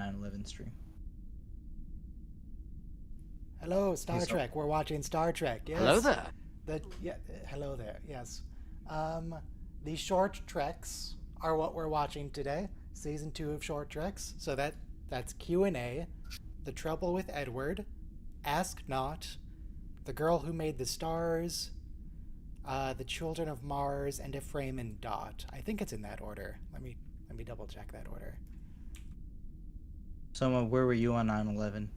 9/11 stream. Hello, Star Trek. We're watching Star Trek. Yes. Hello there. Hello there. Yes. The short treks are what we're watching today. Season 2 of Short Treks. So that's Q&A, The Trouble with Edward, Ask Not, The Girl Who Made the Stars, The Children of Mars, and Ephraim and Dot. I think it's in that order. Let me double check that order. So, where were you on 9/11?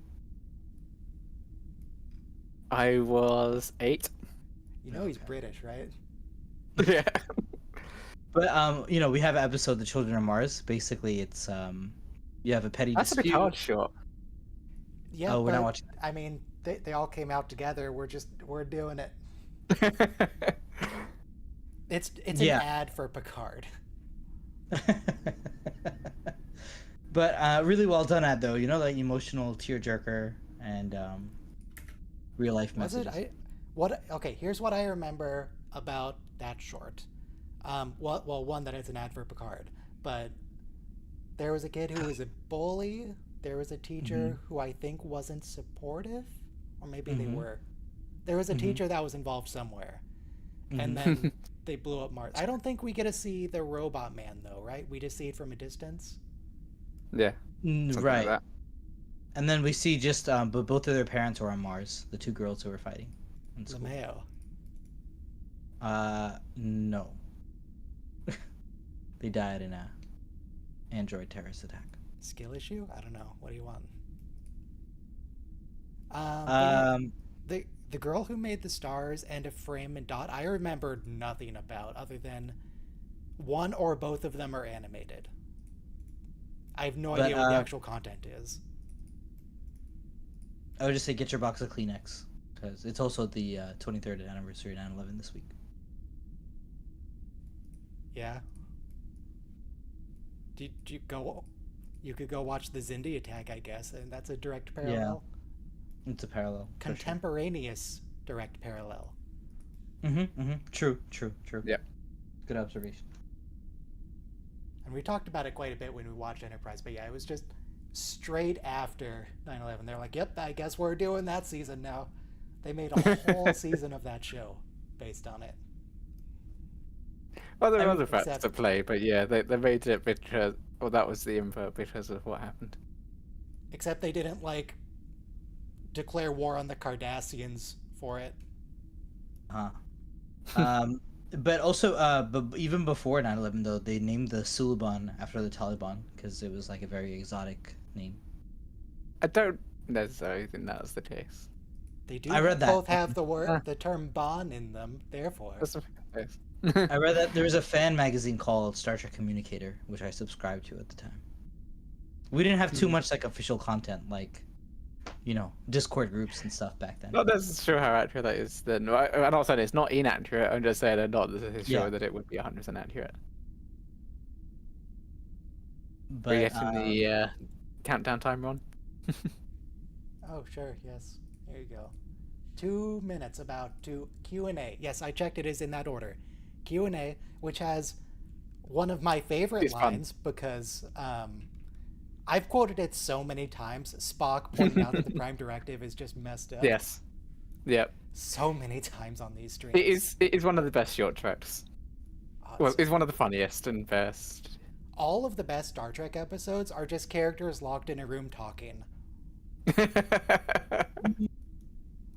I was 8. You know he's British, right? Yeah. But we have an episode, The Children of Mars. Basically, it's you have a petty That's a dispute. bit hard short. Yeah. Oh, we're not watching I mean, they all came out together. We're doing it. It's an ad for Picard. But really well done ad though. Like emotional tearjerker and real life messages. Okay, here's what I remember about that short. One, that it's an ad for Picard, but there was a kid who was a bully. There was a teacher who I think wasn't supportive, or maybe they were. There was a teacher that was involved somewhere, and then they blew up Mars. I don't think we get to see the robot man though, right? We just see it from a distance. Yeah. Right. Like and then we see just but both of their parents were on Mars. The two girls who were fighting. LeMayo. No. They died in a android terrorist attack. Skill issue? I don't know. What do you want? The Girl Who Made the Stars and Ephraim and Dot, I remembered nothing about other than one or both of them are animated. I have no idea what the actual content is. I would just say get your box of Kleenex, because it's also the 23rd anniversary of 9/11 this week. Yeah. Did you go? You could go watch the Zindi attack, I guess, and that's a direct parallel. Yeah, it's a parallel. Contemporaneous direct parallel. True. Yeah. Good observation. And we talked about it quite a bit when we watched Enterprise, but yeah, it was just straight after 9/11. They're like, yep, I guess we're doing that season now. They made a whole season of that show based on it. Well, there were other factors to play, but yeah, they made it because, well, that was the invert because of what happened. Except they didn't, declare war on the Cardassians for it. But also, but even before 9/11, though, they named the Suliban after the Taliban because it was a very exotic name. I don't necessarily think that's the case. They do. I read that. Both have the term "bon" in them. Therefore, I read that there was a fan magazine called Star Trek Communicator, which I subscribed to at the time. We didn't have too much official content, Discord groups and stuff back then. Not necessarily sure how accurate that is. Then I'm not saying it's not inaccurate. I'm just saying I'm not sure that it would be 100% accurate. But we're getting the countdown timer on. Oh sure, yes. There you go. 2 minutes about to Q&A. Yes, I checked. It is in that order. Q&A, which has one of my favorite lines because I've quoted it so many times. Spock pointing out that the Prime Directive is just messed up. Yes. Yep. So many times on these streams. It is one of the best short treks. It's one of the funniest and best. All of the best Star Trek episodes are just characters locked in a room talking.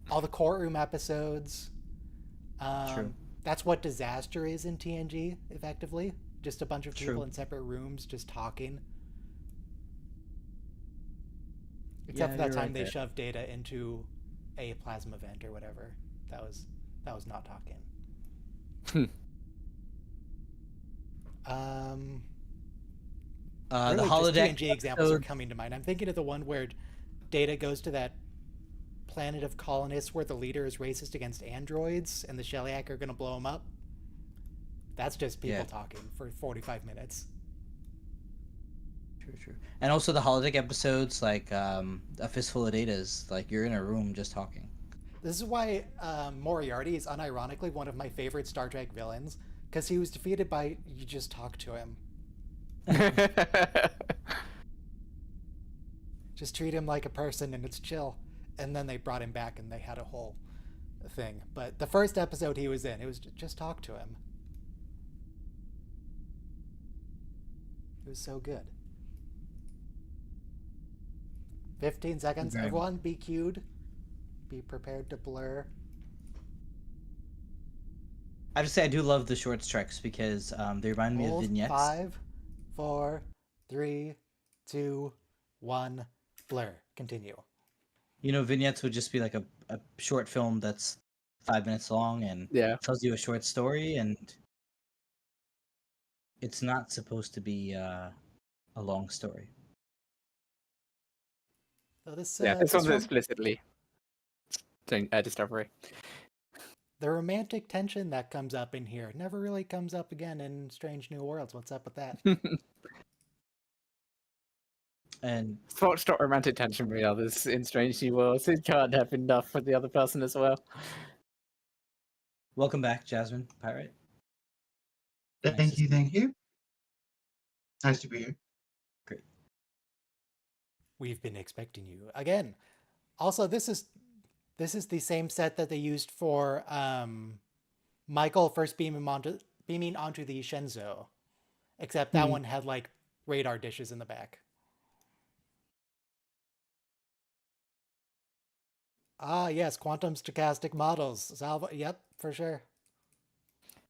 All the courtroom episodes. True. That's what Disaster is in TNG, effectively. Just a bunch of people in separate rooms just talking. Except for that time they shoved Data into a plasma vent or whatever. That was not talking. The really holodeck just TNG examples are coming to mind. I'm thinking of the one where Data goes to that planet of colonists where the leader is racist against androids and the Shellyak are going to blow him up. That's just people talking for 45 minutes. True. And also the holodeck episodes, A Fistful of Datas, you're in a room just talking. This is why Moriarty is unironically one of my favorite Star Trek villains, because he was defeated by, you just talk to him. Just treat him like a person and it's chill. And then they brought him back and they had a whole thing. But the first episode he was in, it was just talk to him. It was so good. 15 seconds. Okay. Everyone be cued. Be prepared to blur. I have to say, I do love the short treks because they remind me of vignettes. 5, 4, 3, 2, 1, blur. Continue. You know, vignettes would just be like a short film that's 5 minutes long and tells you a short story, and it's not supposed to be a long story. So this one's explicitly Discovery. The romantic tension that comes up in here never really comes up again in Strange New Worlds. What's up with that? And Watch not romantic tension with others in Strange New Worlds. It can't have enough for the other person as well. welcome back, Jasmine Pirate. Thank you. Nice to be here. Great. We've been expecting you again. Also, this is the same set that they used for Michael first beaming onto the Shenzhou, except that one had like radar dishes in the back. Ah, yes, quantum stochastic models. Yep, for sure.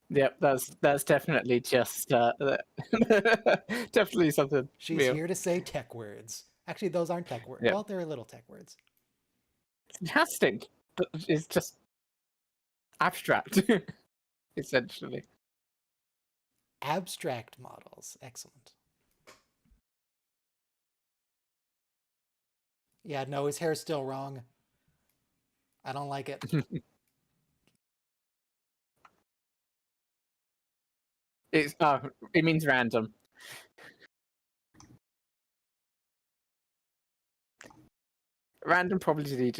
Yep, that's definitely just definitely something. She's real. here to say tech words. Actually, those aren't tech words. Yep. Well, they're little tech words. Fantastic, but it's just abstract, essentially. Abstract models. Excellent. Yeah, no, his hair's still wrong. I don't like it. It means random. Random probability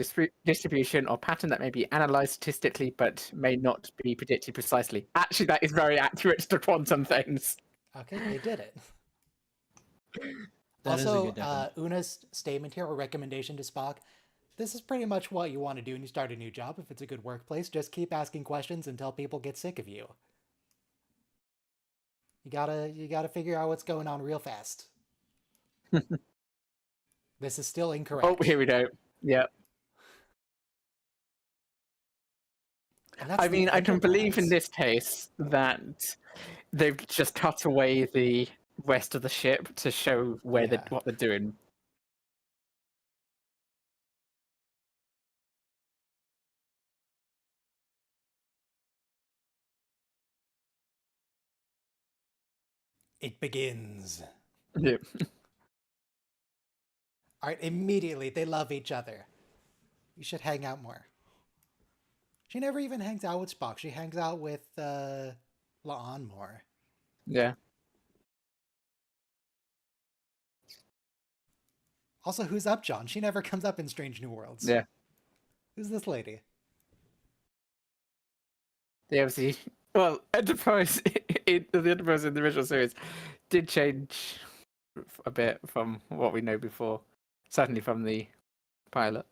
distribution or pattern that may be analyzed statistically but may not be predicted precisely. Actually, that is very accurate to quantum things. Okay, they did it. That is a Also, good definition. Una's statement here, or recommendation to Spock, this is pretty much what you want to do when you start a new job. If it's a good workplace, just keep asking questions until people get sick of you. You gotta figure out what's going on real fast. This is still incorrect. Oh, here we go. Yeah. I mean, I can believe in this case that they've just cut away the rest of the ship to show where what they're doing. It begins. Yep. All right, immediately they love each other. You should hang out more. She never even hangs out with Spock. She hangs out with La'an more. Yeah. Also, who's Upjohn? She never comes up in Strange New Worlds. Yeah. Who's this lady? They obviously, well, Enterprise the Enterprise in the original series did change a bit from what we know before. Certainly from the pilot,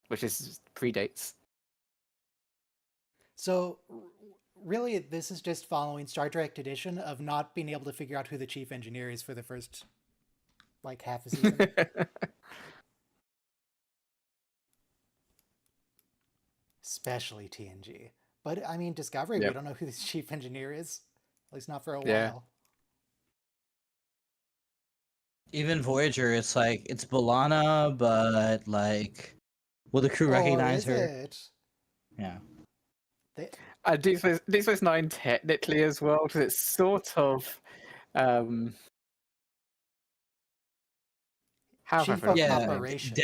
which is predates. So, really, this is just following Star Trek tradition of not being able to figure out who the chief engineer is for the first, like, half a season. Especially TNG. But, I mean, Discovery, we don't know who the chief engineer is. At least not for a while. Even Voyager, it's like, it's B'Elanna, but, like, will the crew recognize her? It? Yeah. Deep Space Nine technically as well, because it's sort of Chief of Operations.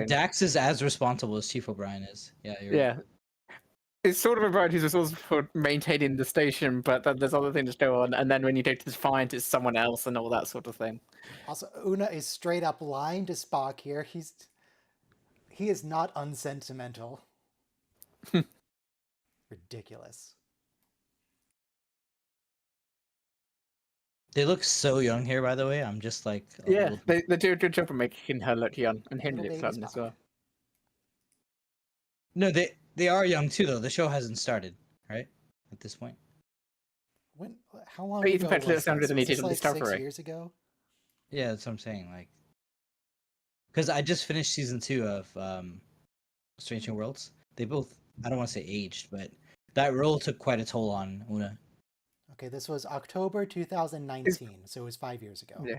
Dax is as responsible as Chief O'Brien is. Yeah, you're right. It's sort of O'Brien who's responsible for maintaining the station, but then there's other things go on, and then when you go to Defiant, it's someone else and all that sort of thing. Also, Una is straight up lying to Spock here. He is not unsentimental. Ridiculous. They look so young here, by the way. I'm just like a Yeah, little bit... they do a good job of making her look young, and him Little look baby young as Spock. well. No, they are young too, though. The show hasn't started, right? At this point. When? How long But he's ago in fact a little was younger this? than Was he did this on like 6 Discovery. years ago? Yeah, that's what I'm saying. Like, because I just finished season 2 of Strange New Worlds. They both, I don't want to say aged, but that role took quite a toll on Una. Okay, this was October 2019, so it was 5 years ago. Yeah,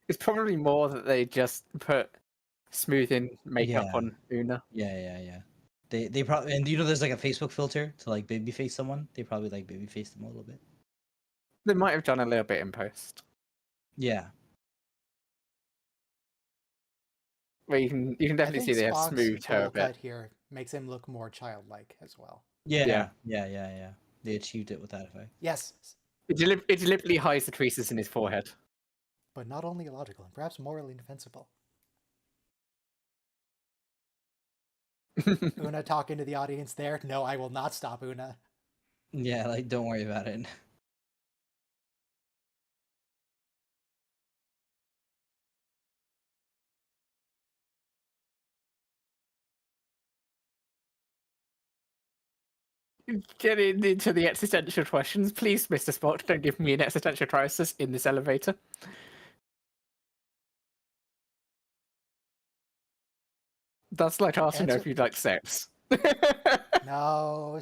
it's probably more that they just put smoothing makeup Yeah. on Una. Yeah. They probably, and there's like a Facebook filter to like babyface someone. They probably like babyface them a little bit. They might have done a little bit in post. Yeah. Where you can definitely see they have Spock's smoothed her a bowl bit. cut here makes him look more childlike as well. Yeah. They achieved it with that effect. Yes, It deliberately hides the creases in his forehead. but not only illogical and perhaps morally defensible. Una talking to the audience there. No, I will not stop Una. Yeah, like don't worry about it. Getting into the existential questions, please, Mr. Spock, don't give me an existential crisis in this elevator. That's like asking Answer- if you'd like sex. No.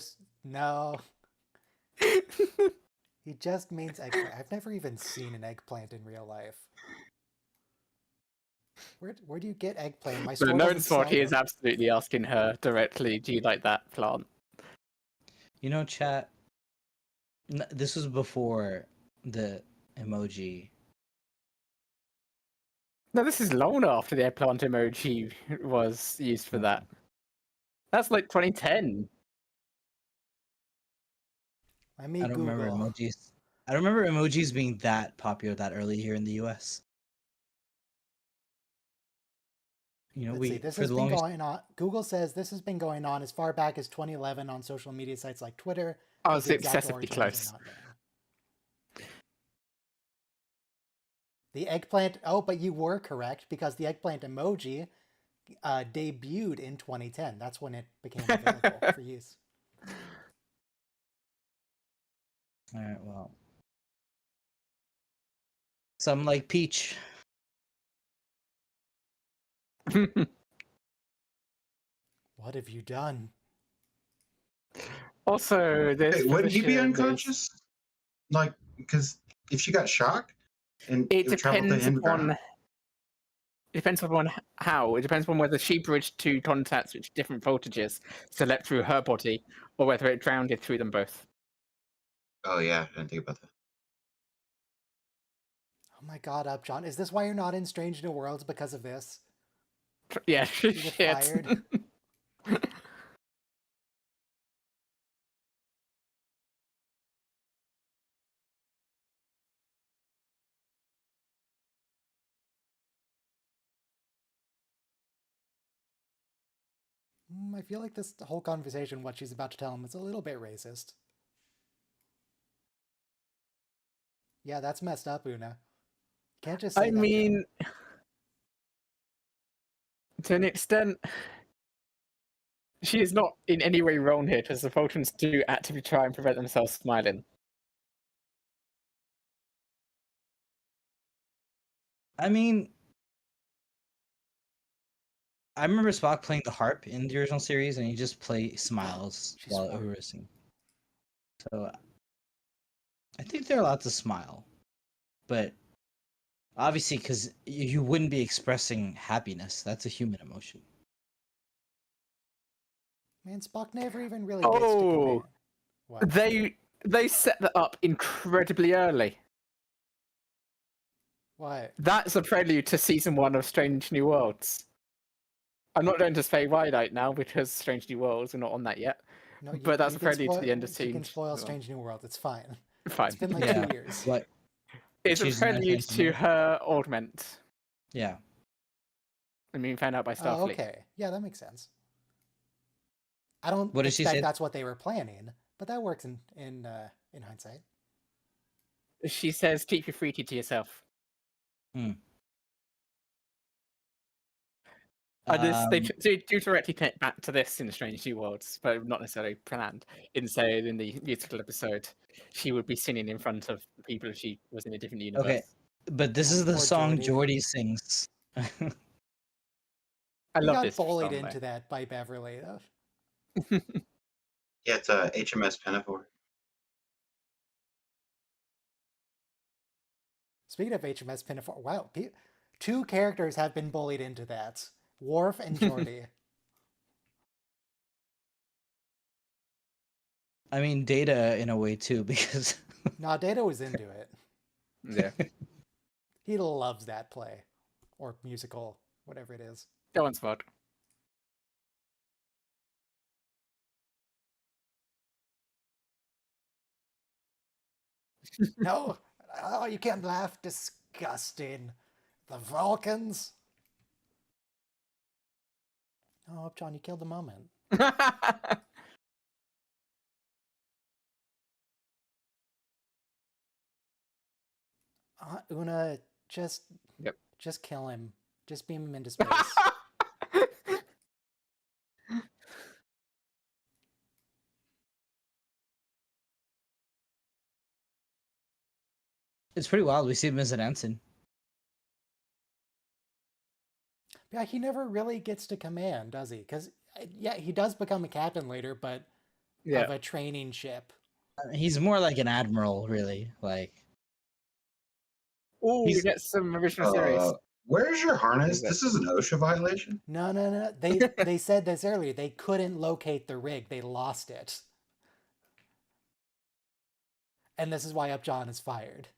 He just means eggplant. I've never even seen an eggplant in real life. Where do you get eggplant? My So store no doesn't sell Spock, he is them. absolutely asking her directly, do you like that plant? Chat. This was before the emoji. No, this is long after the eggplant emoji was used for that. That's like 2010. Let me I don't remember Google. emojis. I don't remember emojis being that popular that early here in the US. Let's see. This has been going on. Google says this has been going on as far back as 2011 on social media sites like Twitter. I but was the exact excessively origins close. are not known. The eggplant. Oh, but you were correct because the eggplant emoji debuted in 2010. That's when it became available for use. All right, well. Some like peach. What have you done? Also, this Wait, wouldn't he be position is- unconscious? Like, because if she got shocked and It would travel to depends him upon. ground, It depends upon how. It depends on whether she bridged two contacts with different voltages to let through her body, or whether it drowned it through them both. oh yeah, I didn't think about that. Oh my God, Upjohn. Is this why you're not in Strange New Worlds because of this? Yeah, You get shit. fired. I feel like this whole conversation, what she's about to tell him, is a little bit racist. Yeah, that's messed up, Una. Can't just say I that, mean, to an extent, she is not in any way wrong here, because the Vulcans do actively try and prevent themselves smiling. I mean, I remember Spock playing the harp in the original series, and he just smiles She's while smart. Uhura. So I think they're allowed to smile, but obviously, because you wouldn't be expressing happiness. That's a human emotion. Man, Spock never even really gets to Oh, command. What? they set that up incredibly early. What? That's a prelude to season 1 of Strange New Worlds. I'm not going to say why right now because Strange New Worlds are not on that yet. No, But that's you a can prelude to the end of You season. can spoil well, Strange New World. It's fine. Fine. It's been like Yeah. 2 years. What? It's a She's prelude nice to and her augment. Yeah. I mean, found out by Oh, Starfleet. okay. Yeah, that makes sense. I don't What did she expect say? that's what they were planning, but that works in hindsight. She says, "Keep your freaky to yourself." And this they do directly connect back to this in Strange New Worlds, but not necessarily planned. In the musical episode, she would be singing in front of people if she was in a different universe. Okay, but this is the Or song Geordie. Geordie sings. I We love got this bullied song, into that by Beverly. though. Yeah, it's HMS Pinafore. Speaking of HMS Pinafore, wow, two characters have been bullied into that. Worf and Geordie. I mean, Data in a way too, because Nah, Data was into it. Yeah, He loves that play. Or musical, whatever it is. that one's fun. No, oh, you can't laugh. Disgusting. The Vulcans. Oh, John, you killed the moment. Una, just kill him. Just beam him into space. it's pretty wild. We see him as an ensign. Yeah, he never really gets to command, does he? Because, yeah, he does become a captain later, but of a training ship. He's more like an admiral, really. Like, Oh, we He's- get some original series. Where's your harness? Is it- This is an OSHA violation. No. They said this earlier. They couldn't locate the rig. They lost it. And this is why Upjohn is fired.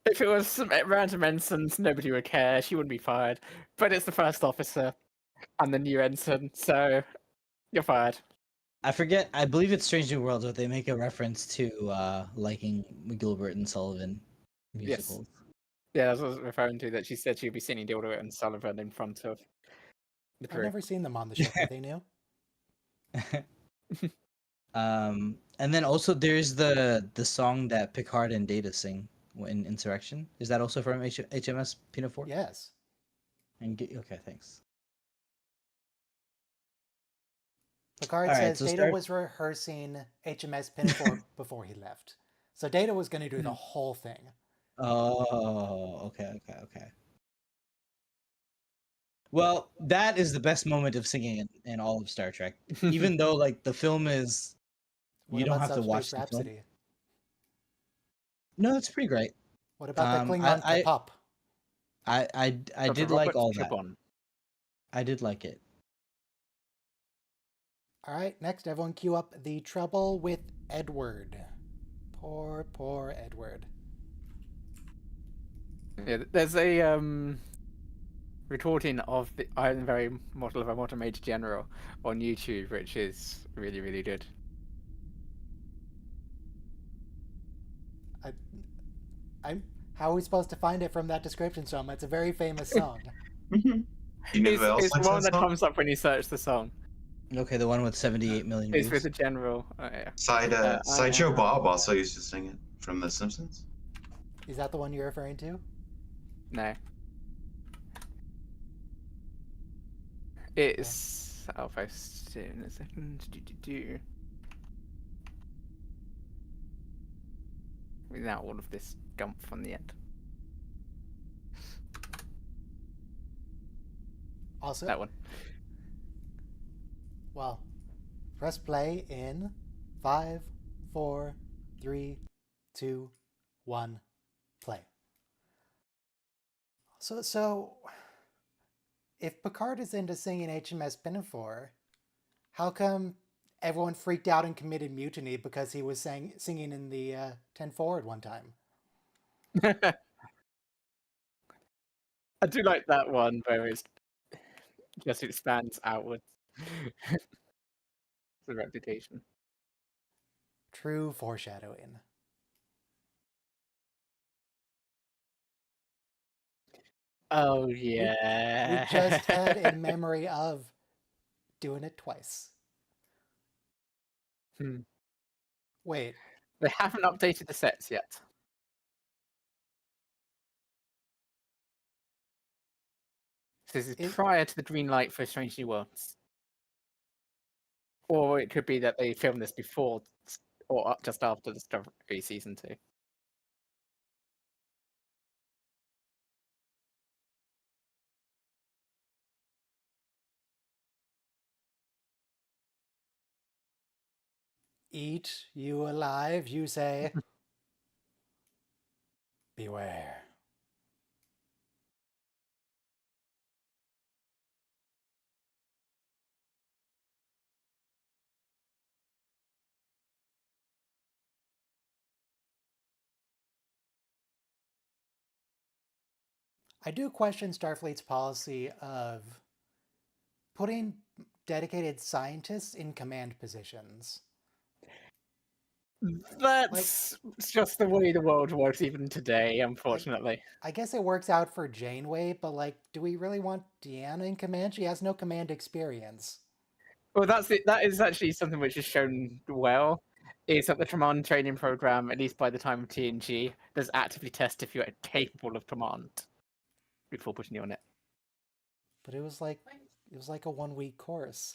If it was some random ensigns, nobody would care. She wouldn't be fired. But it's the first officer and the new ensign, so you're fired. I forget. I believe it's Strange New Worlds, but they make a reference to liking Gilbert and Sullivan musicals. Yeah, that's what I was referring to. That she said she'd be singing Gilbert and Sullivan in front of the I've crew. never seen them on the ship. Are they new? And then also there's the song that Picard and Data sing in Insurrection. Is that also from HMS Pinafore? Yes. Okay, thanks. Picard All right, says so Data start- was rehearsing HMS Pinafore before he left. So Data was going to do the whole thing. Oh, okay. Well, that is the best moment of singing in all of Star Trek. Even though, like, the film is, What you don't about have to watch Subspace the film. Rhapsody? No, it's pretty great. What about the Um, Klingon I- Pup? I Dr. did like Robert all that. Chabon. I did like it. All right, next, everyone cue up The Trouble with Edward. Poor Edward. Yeah, there's a recording of the Iron Very Model of a Modern Major General on YouTube, which is really, really good. How are we supposed to find it from that description, Soma? It's a very famous song. You know who else It's likes one that that song? comes up when you search the song. Okay, the one with 78 million It's views. with the general. Oh, yeah. Sideshow Bob also used to sing it from The Simpsons. Is that the one you're referring to? No. It's. I'll post it in a second. Without all of this gump on the end. Also, That one. well, press play in 5, 4, 3, 2, 1, play. So, if Picard is into singing HMS Pinafore, how come everyone freaked out and committed mutiny because he was singing in the 10 forward one time? I do like that one where it's just expands outwards. The reputation. True foreshadowing. Oh yeah. We just had a memory of doing it twice. Wait, They haven't updated the sets yet. This is prior to the green light for Strange New Worlds. Or it could be that they filmed this before or just after Discovery Season 2. eat you alive, you say. Beware. I do question Starfleet's policy of putting dedicated scientists in command positions. That's just the way the world works even today, unfortunately. I guess it works out for Janeway, but like, do we really want Deanna in command? She has no command experience. Well, that's it. That is actually something which is shown well. Is that the command training program, at least by the time of TNG, does actively test if you're capable of command before putting you on it. But it was like a 1 week course.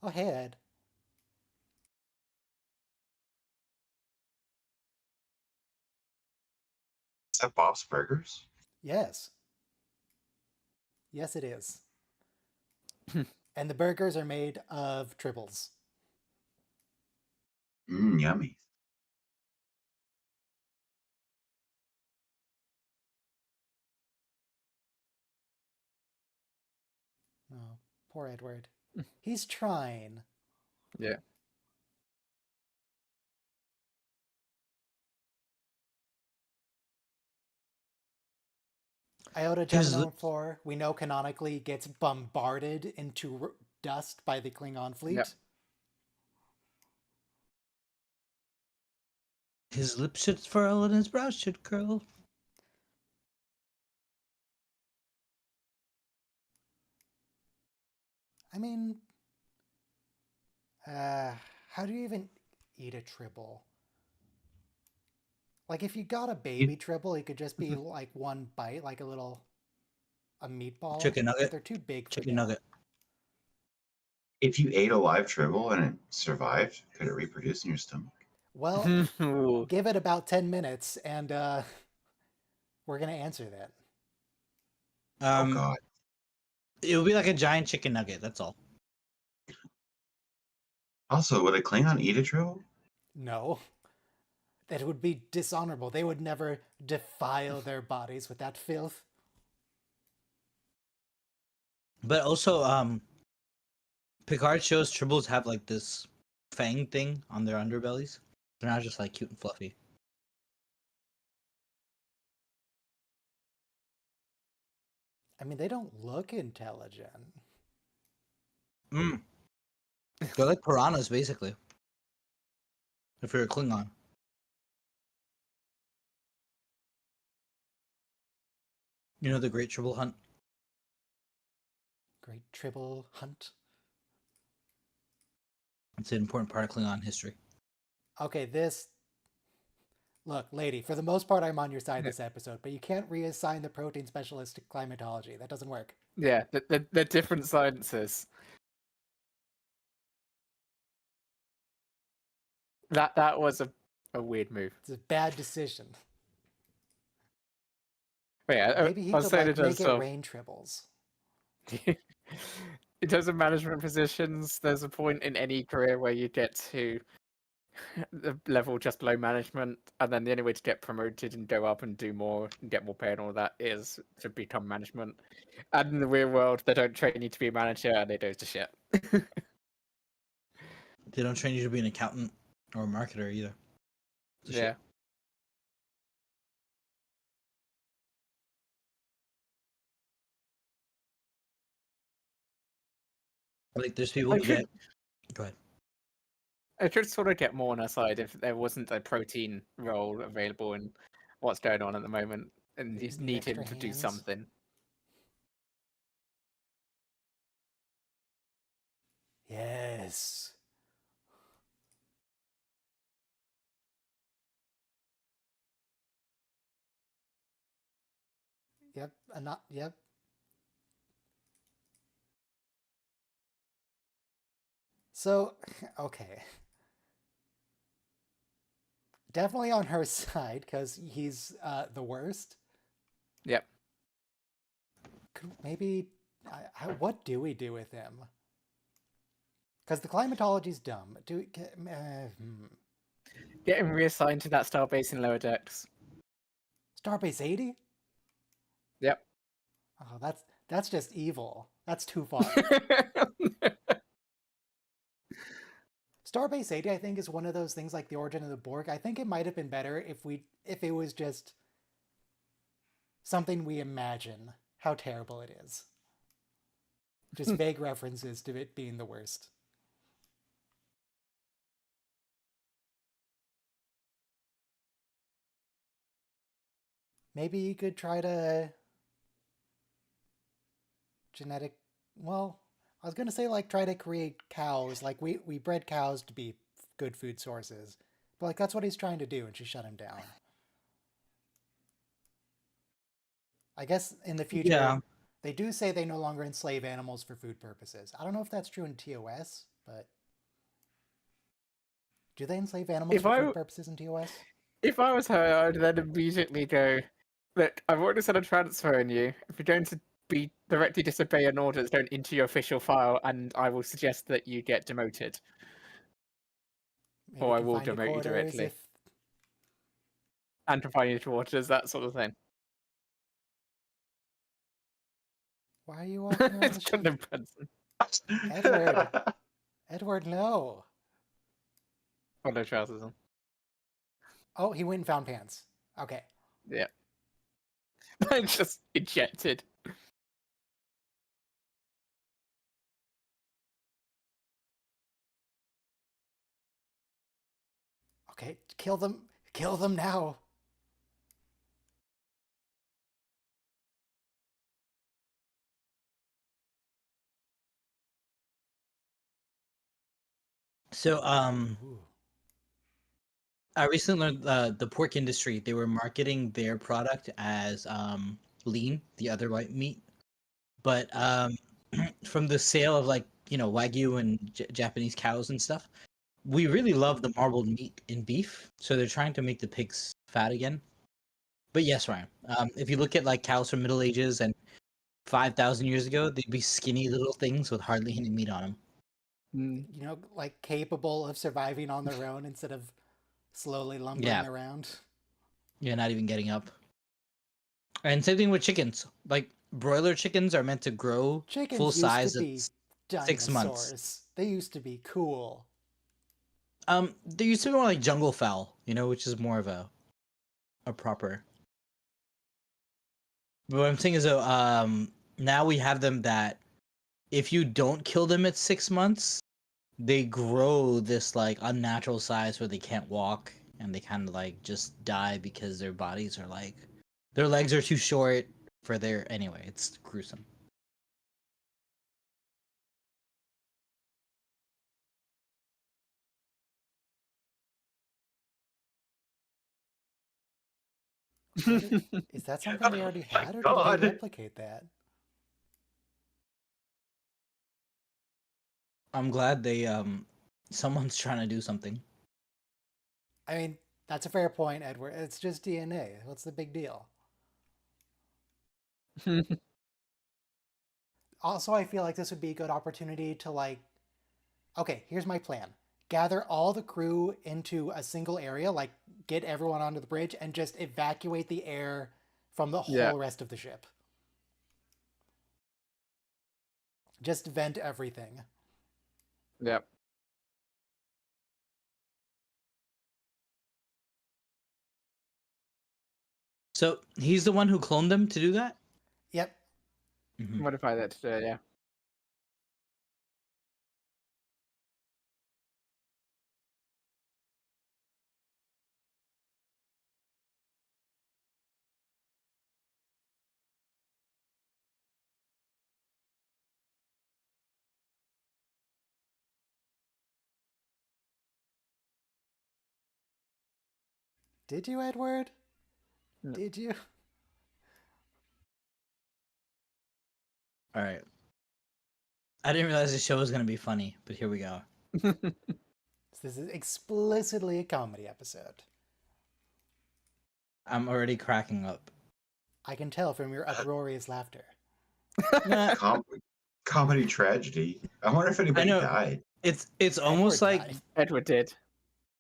Oh, hey, Ed. Is that Bob's Burgers? Yes. Yes, it is. And the burgers are made of tribbles. Yummy. Oh, poor Edward. He's trying. Yeah. Iota Gemini 4, we know canonically gets bombarded into dust by the Klingon fleet. Yep. His lips should furl and his brows should curl. I mean, how do you even eat a tribble? Like, if you got a baby tribble, it could just be like one bite, like a meatball. Chicken nugget. But they're too big for Chicken that. nugget. If you ate a live tribble and it survived, could it reproduce in your stomach? Well, give it about 10 minutes, and we're gonna answer that. Oh God. It would be like a giant chicken nugget. That's all. Also, would a Klingon eat a tribble? No. That would be dishonorable. They would never defile their bodies with that filth. But also, Picard shows tribbles have like this fang thing on their underbellies. They're not just like cute and fluffy. I mean, they don't look intelligent. They're like piranhas, basically. If you're a Klingon. You know the Great Tribble Hunt? Great tribble hunt. It's an important part of Klingon history. Okay, Look, lady, for the most part, I'm on your side this episode, but you can't reassign the protein specialist to climatology. That doesn't work. Yeah, they're different sciences. That was a weird move. It's a bad decision. But yeah, Maybe he I was could saying like, in make terms it of rain tribbles. in terms of management positions, there's a point in any career where you get to the level just below management, and then the only way to get promoted and go up and do more and get more pay and all that is to become management. And in the real world, they don't train you to be a manager, and they do to shit. They don't train you to be an accountant or a marketer either. It's a shit. Yeah. Like there's people who get. Go ahead. I could sort of get more on our side if there wasn't a protein role available in what's going on at the moment, and he's Need needing extra to do hands. something. Yes. Yep. Not. Yep. So, okay. Definitely on her side because he's the worst. Yep. Maybe. What do we do with him? Because the climatology's dumb. Get him reassigned to that star base in lower decks. Starbase 80? Yep. Oh, that's just evil. That's too far. Starbase 80, I think, is one of those things like the Origin of the Borg. I think it might have been better if it was just something we imagine how terrible it is. Just vague references to it being the worst. Maybe you could try to genetic. Well, I was gonna say like try to create cows. Like we bred cows to be good food sources, but like that's what he's trying to do, and she shut him down. I guess in the future, Yeah. they do say they no longer enslave animals for food purposes. I don't know if that's true in TOS, but do they enslave animals If for I food purposes in TOS? if I was her, I'd then immediately go, look, I've already set a transfer in you. If you're going to be directly disobey an order, don't into your official file, and I will suggest that you get demoted, Maybe or I will confined to demote you quarters directly, if. and confine you to orders, that sort of thing. Why are you walking around It's the ship? Gundam Branson. Edward! Edward, no! Follow trousers on. Oh, he went and found pants. Okay. Yeah. Just ejected. Okay, kill them. Kill them now. So Ooh. I recently learned the pork industry, they were marketing their product as lean, the other white meat. But from the sale of like, Wagyu and Japanese cows and stuff, we really love the marbled meat in beef. So they're trying to make the pigs fat again. But yes, Ryan, if you look at like cows from Middle Ages and 5,000 years ago, they'd be skinny little things with hardly any meat on them. Mm. You know, like capable of surviving on their own instead of slowly lumbering Yeah, around. you're not even getting up. And same thing with chickens. Like broiler chickens are meant to grow full Chickens used to size at be 6 months. dinosaurs. They used to be cool. They used to be more like jungle fowl, which is more of a proper. But what I'm saying is, though, now we have them that if you don't kill them at 6 months, they grow this like unnatural size where they can't walk and they kind of like just die because their bodies are like their legs are too short for their anyway. It's gruesome. Is that something they already My had, or did they God. replicate that? I'm glad they someone's trying to do something. I mean, that's a fair point, Edward. It's just DNA. What's the big deal? Also, I feel like this would be a good opportunity to like, okay, here's my plan. Gather all the crew into a single area, like get everyone onto the bridge and just evacuate the air from the Yeah. whole rest of the ship. Just vent everything. Yep. So he's the one who cloned them to do that. Yep. Mm-hmm. Modify that today, yeah. Did you, Edward? No. Did you? All right. I didn't realize the show was gonna be funny, but here we go. This is explicitly a comedy episode. I'm already cracking up. I can tell from your uproarious laughter. Nah, Comedy tragedy. I wonder if anybody know. died. it's almost Edward like died. Edward did.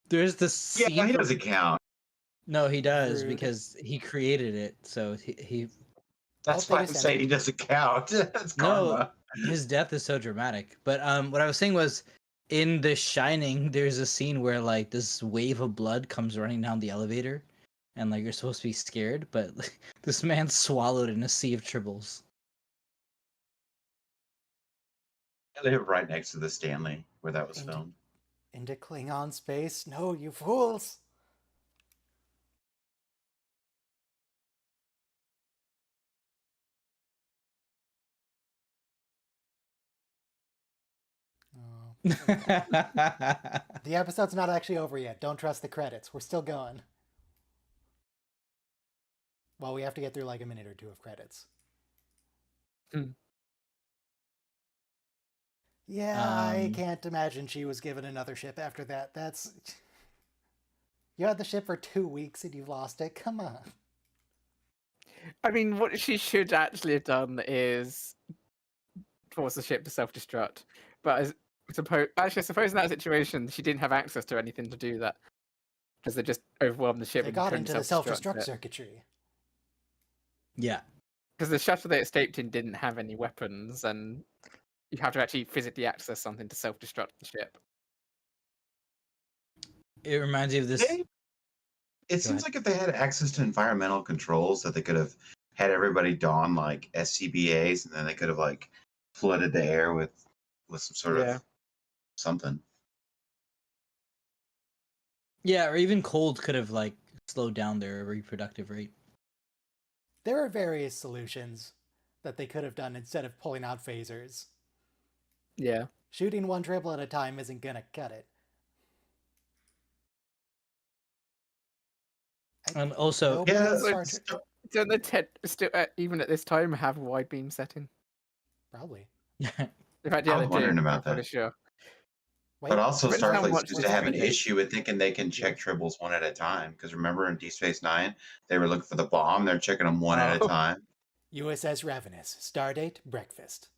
there's this scene. Yeah, he from- doesn't count. No, he does Rude. because he created it. So he That's they why I'm just saying ended- he doesn't count. That's No. karma. his death is so dramatic. But what I was saying was, in The Shining, there's a scene where like this wave of blood comes running down the elevator, and like you're supposed to be scared, but like, this man swallowed in a sea of tribbles. I live right next to the Stanley where that was Indeed. filmed. Into Klingon space? No, you fools! Oh. The episode's not actually over yet. Don't trust the credits. We're still going. Well, we have to get through like a minute or two of credits. Hmm. Yeah, I Um, can't imagine she was given another ship after that. That's... You had the ship for 2 weeks and you lost it? Come on. I mean, what she should actually have done is force the ship to self-destruct. But I suppose in that situation, she didn't have access to anything to do that. Because they just overwhelmed the ship They and got couldn't into the self-destruct self-destruct it. circuitry. Yeah. Because the shuttle they escaped in didn't have any weapons, and you have to actually physically access something to self-destruct the ship. It reminds me of this. It seems like if they had access to environmental controls, that they could have had everybody don like SCBAs, and then they could have like flooded the air with some sort Yeah. of something. Yeah, or even cold could have like slowed down their reproductive rate. There are various solutions that they could have done instead of pulling out phasers. Yeah. Shooting one triple at a time isn't gonna cut it. And also, Nobody Yeah, on Star like, Trek- Don't they still, even at this time, have a wide beam setting? Probably. In fact, I yeah, was they wondering do. about I'm pretty that. sure. Wait, But also, Depends how Starfleet much seems was to have an treated. issue with thinking they can check tribbles one at a time. Because remember in Deep Space Nine, they were looking for the bomb. They're checking them one at a Oh. time. USS Ravenous. Stardate, breakfast.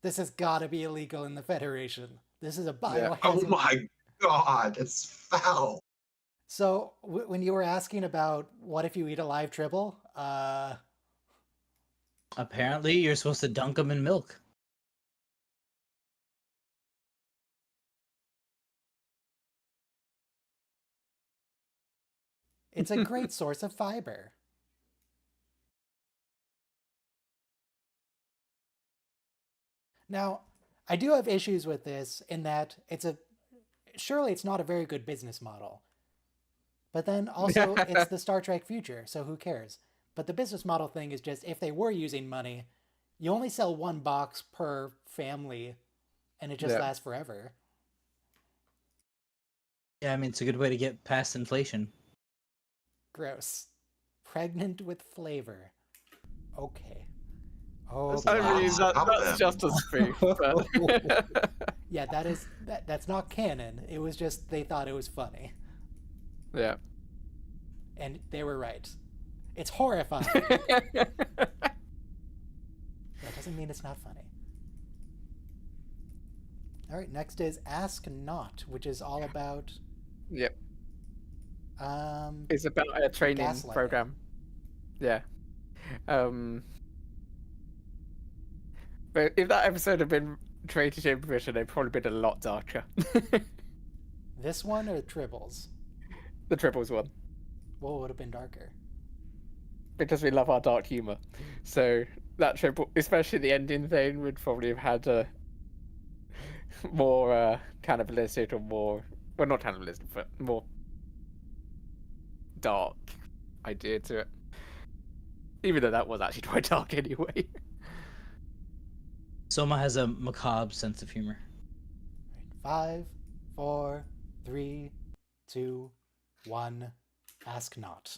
This has got to be illegal in the Federation. This is a biohazard. Oh my god, it's foul. So, when you were asking about what if you eat a live tribble, apparently you're supposed to dunk them in milk. it's a great source of fiber. Now, I do have issues with this in that surely it's not a very good business model. But then also it's the Star Trek future, so who cares? But the business model thing is just if they were using money, you only sell one box per family and it just Yeah. lasts forever. Yeah, I mean it's a good way to get past inflation. Gross. Pregnant with flavor. Okay. That's Okay. I mean, Stop that's them. just a spoof. But... Yeah, that's not canon. It was just they thought it was funny. yeah. And they were right. It's horrifying. That doesn't mean it's not funny. Alright, next is Ask Not, which is all about Yep. um It's about a training Gaslighting. program. Yeah. But if that episode had been created in Britain, it'd probably been a lot darker. this one or Tribbles? The Triples one. What would have been darker? Because we love our dark humor. So that triple, especially the ending thing, would probably have had a more cannibalistic or more, well, not cannibalistic, but more dark idea to it. Even though that was actually quite dark anyway. Soma has a macabre sense of humor. Right, 5, 4, 3, 2, 1. Ask not.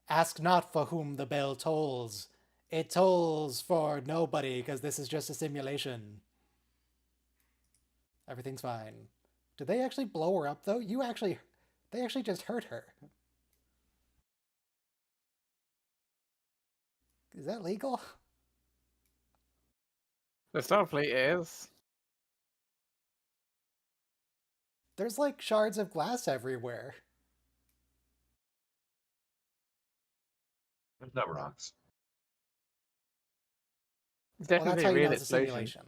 Ask not for whom the bell tolls. It tolls for nobody because this is just a simulation. Everything's fine. Did they actually blow her up though? They actually just hurt her. Is that legal? The Starfleet is. There's like shards of glass everywhere. There's no rocks. Well, that's Definitely how a you know real it's a explosion. simulation.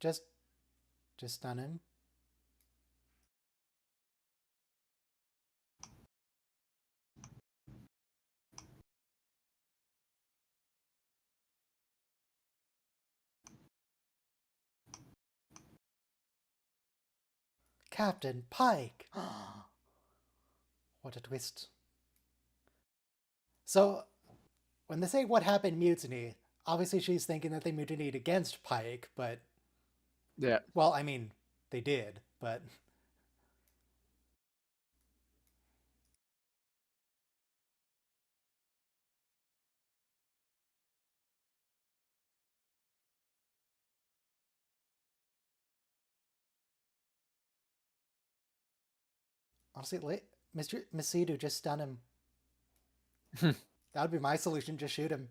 just stun him. Captain Pike! What a twist. So, when they say what happened mutiny, obviously she's thinking that they mutinied against Pike, but... Yeah. Well, I mean, they did, but... Honestly, Miss Sidu, just stun him. That would be my solution, just shoot him.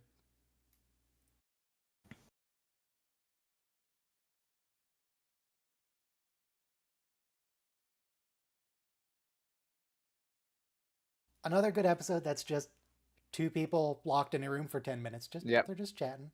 Another good episode that's just two people locked in a room for 10 minutes. Yep. They're just chatting.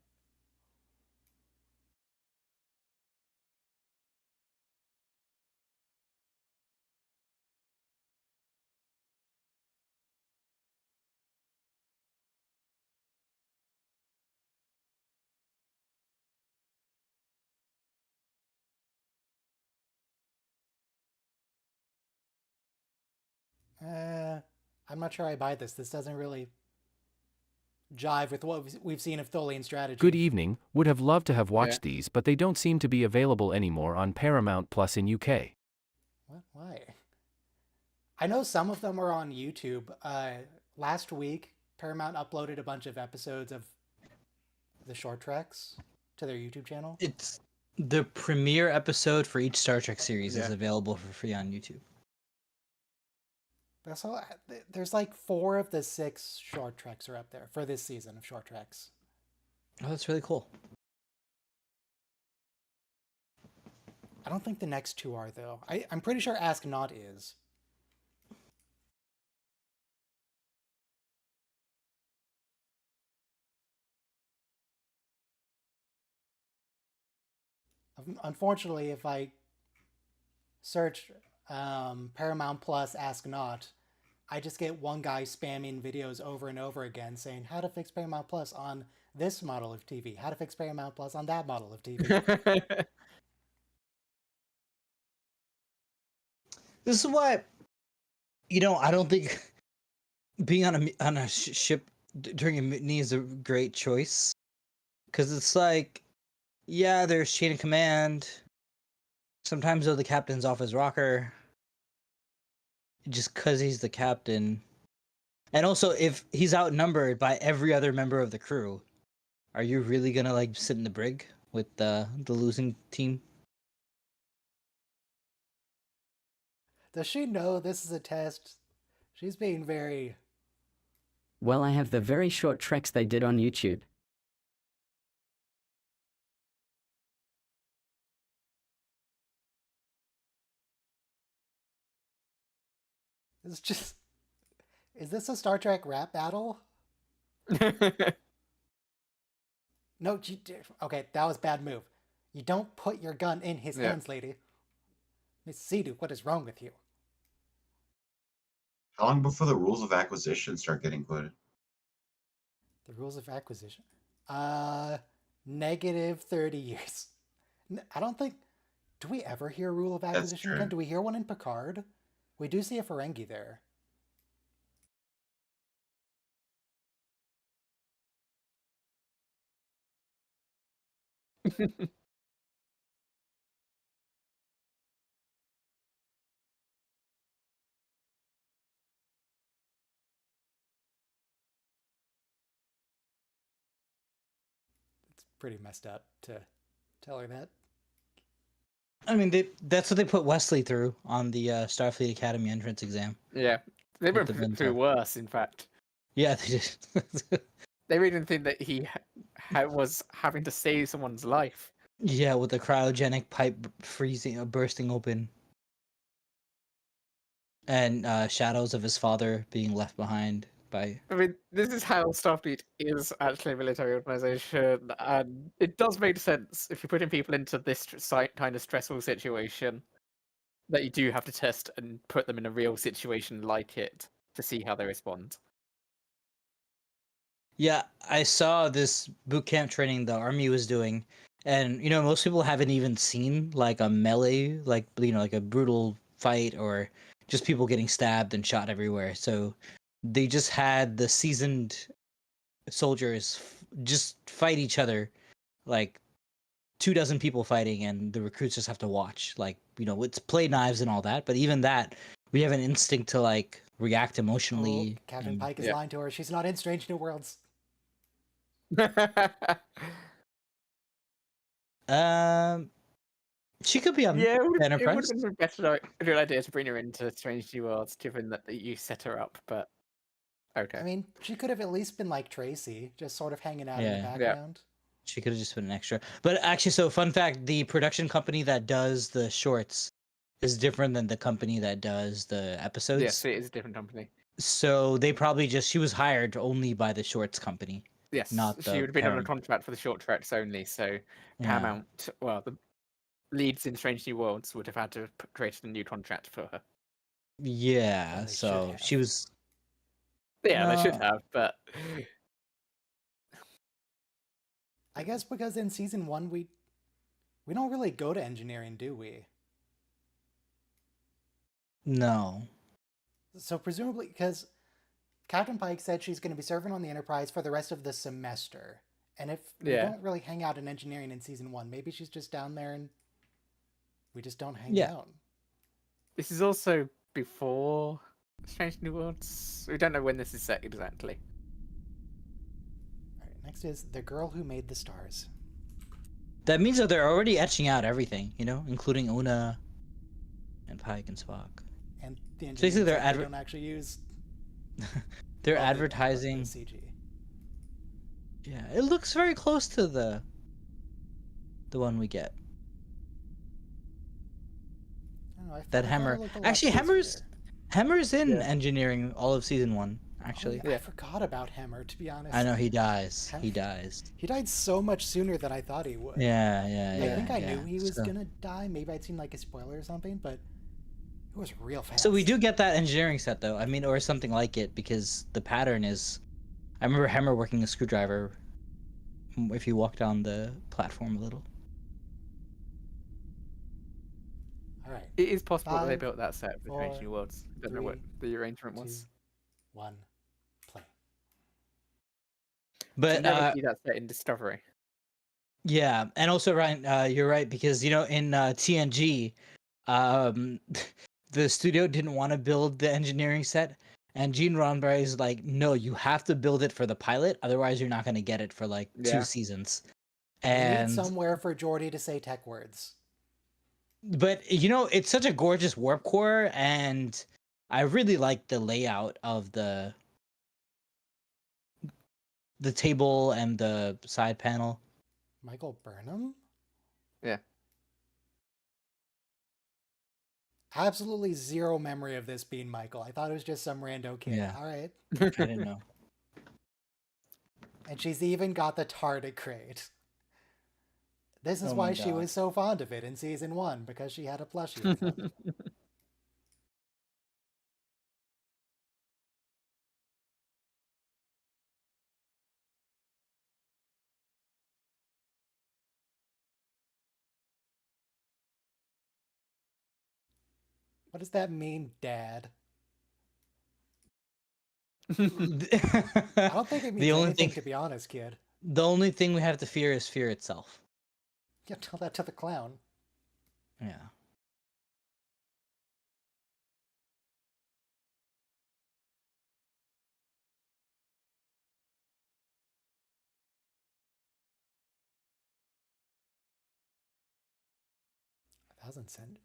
I'm not sure I buy this. This doesn't really jive with what we've seen of Tholian strategy. Good evening, would have loved to have watched these, but they don't seem to be available anymore on Paramount Plus in UK. What? Why? I know some of them are on YouTube. Last week, Paramount uploaded a bunch of episodes of the short treks to their YouTube channel. It's the premiere episode for each Star Trek series is available for free on YouTube. So there's like 4 of the 6 short treks are up there for this season of short treks. Oh, that's really cool. I don't think the next 2 are though. I'm pretty sure Ask Not is. Unfortunately, if I search Paramount Plus Ask Not, I just get one guy spamming videos over and over again saying how to fix Paramount Plus on this model of TV, how to fix Paramount Plus on that model of TV. This is why, I don't think being on a ship during a mutiny is a great choice. Because it's like, yeah, there's chain of command. Sometimes, though, the captain's off his rocker. Just because he's the captain. And also, if he's outnumbered by every other member of the crew, are you really going to, sit in the brig with the losing team? Does she know this is a test? She's being very... Well, I have the very short treks they did on YouTube. It's just... Is this a Star Trek rap battle? No, okay, that was a bad move. You don't put your gun in his hands, lady. Miss Sidu, what is wrong with you? How long before the rules of acquisition start getting included? The rules of acquisition. Negative 30 years. I don't think. Do we ever hear rule of acquisition again? true. Do we hear one in Picard? We do see a Ferengi there. It's pretty messed up to tell her that. I mean, that's what they put Wesley through on the Starfleet Academy entrance exam. Yeah, they went the through Bento. worse. In fact, Yeah, they did. they really didn't think that he was having to save someone's life. Yeah, with the cryogenic pipe freezing, bursting open, and shadows of his father being left behind by. I mean, this is how Starfleet is actually a military organization, and it does make sense if you're putting people into this kind of stressful situation that you do have to test and put them in a real situation like it to see how they respond. Yeah, I saw this boot camp training the army was doing, and most people haven't even seen like a melee, like like a brutal fight or just people getting stabbed and shot everywhere. So they just had the seasoned soldiers just fight each other, like 24 people fighting, and the recruits just have to watch. Like it's play knives and all that, but even that, we have an instinct to like react emotionally. Oh, Captain and- Pike is lying to her. She's not in Strange New Worlds. She could be on Yeah, it would Enterprise. have been a better real idea to bring her into Strange New Worlds, given that you set her up. But okay, I mean, she could have at least been like Tracy, just sort of hanging out in the Yeah. background. She could have just been an extra. But actually, so fun fact: the production company that does the shorts is different than the company that does the episodes. yes, it is a different company. So they probably she was hired only by the shorts company. Yes, Not she the would have been on a parent. contract for the short tracks only. So Yeah. Paramount, well, the leads in Strange New Worlds would have had to create a new contract for her. Yeah. And they should So have. she was. Yeah, they should No. have, but I guess because in season 1 we don't really go to engineering, do we? No. So presumably, because Captain Pike said she's going to be serving on the Enterprise for the rest of the semester. And if we Yeah. don't really hang out in engineering in season 1, maybe she's just down there and we just don't hang Yeah. out. this is also before Strange New Worlds. We don't know when this is set exactly. All right, next is The Girl Who Made the Stars. That means that they're already etching out everything, including Una and Pike and Spock. And the So basically engineering they're stuff they don't actually use. They're well, they don't, but advertising. the CG. Yeah, it looks very close to the one we get. I don't know, I That thought it Hammer. looked a lot Actually, closer. Hammer's in Yeah. engineering all of season 1. Actually, Oh, yeah, I forgot about Hammer, to be honest. I know he dies. Ham- He dies. He died so much sooner than I thought he would. Yeah. I think I yeah. knew he was So- gonna die. Maybe I'd seen like a spoiler or something, but it was real fast. So we do get that engineering set though. I mean, or something like it, because the pattern is. I remember Hammer working a screwdriver. If you walk down the platform a little. All right, It is possible that they 5, built that set for Strange 4, New Worlds. I don't know what 3, the arrangement was. 2, 1, play. But You never see that set in Discovery. yeah, and also Ryan, you're right, because in TNG, the studio didn't want to build the engineering set, and Gene Roddenberry is like, no, you have to build it for the pilot, otherwise you're not going to get it for like Yeah. 2 seasons. We need And somewhere for Geordi to say tech words. but it's such a gorgeous warp core, and I really like the layout of the table and the side panel. Michael Burnham? Yeah. Absolutely zero memory of this being Michael. I thought it was just some rando kid. Yeah. All right. I didn't know. And she's even got the tardigrade. This is Oh why my she God. was so fond of it in season 1, because she had a plushie with him. What does that mean, Dad? I I don't think it means anything, to be honest, kid. The only thing we have to fear is fear itself. Yeah, tell that to the clown. Yeah.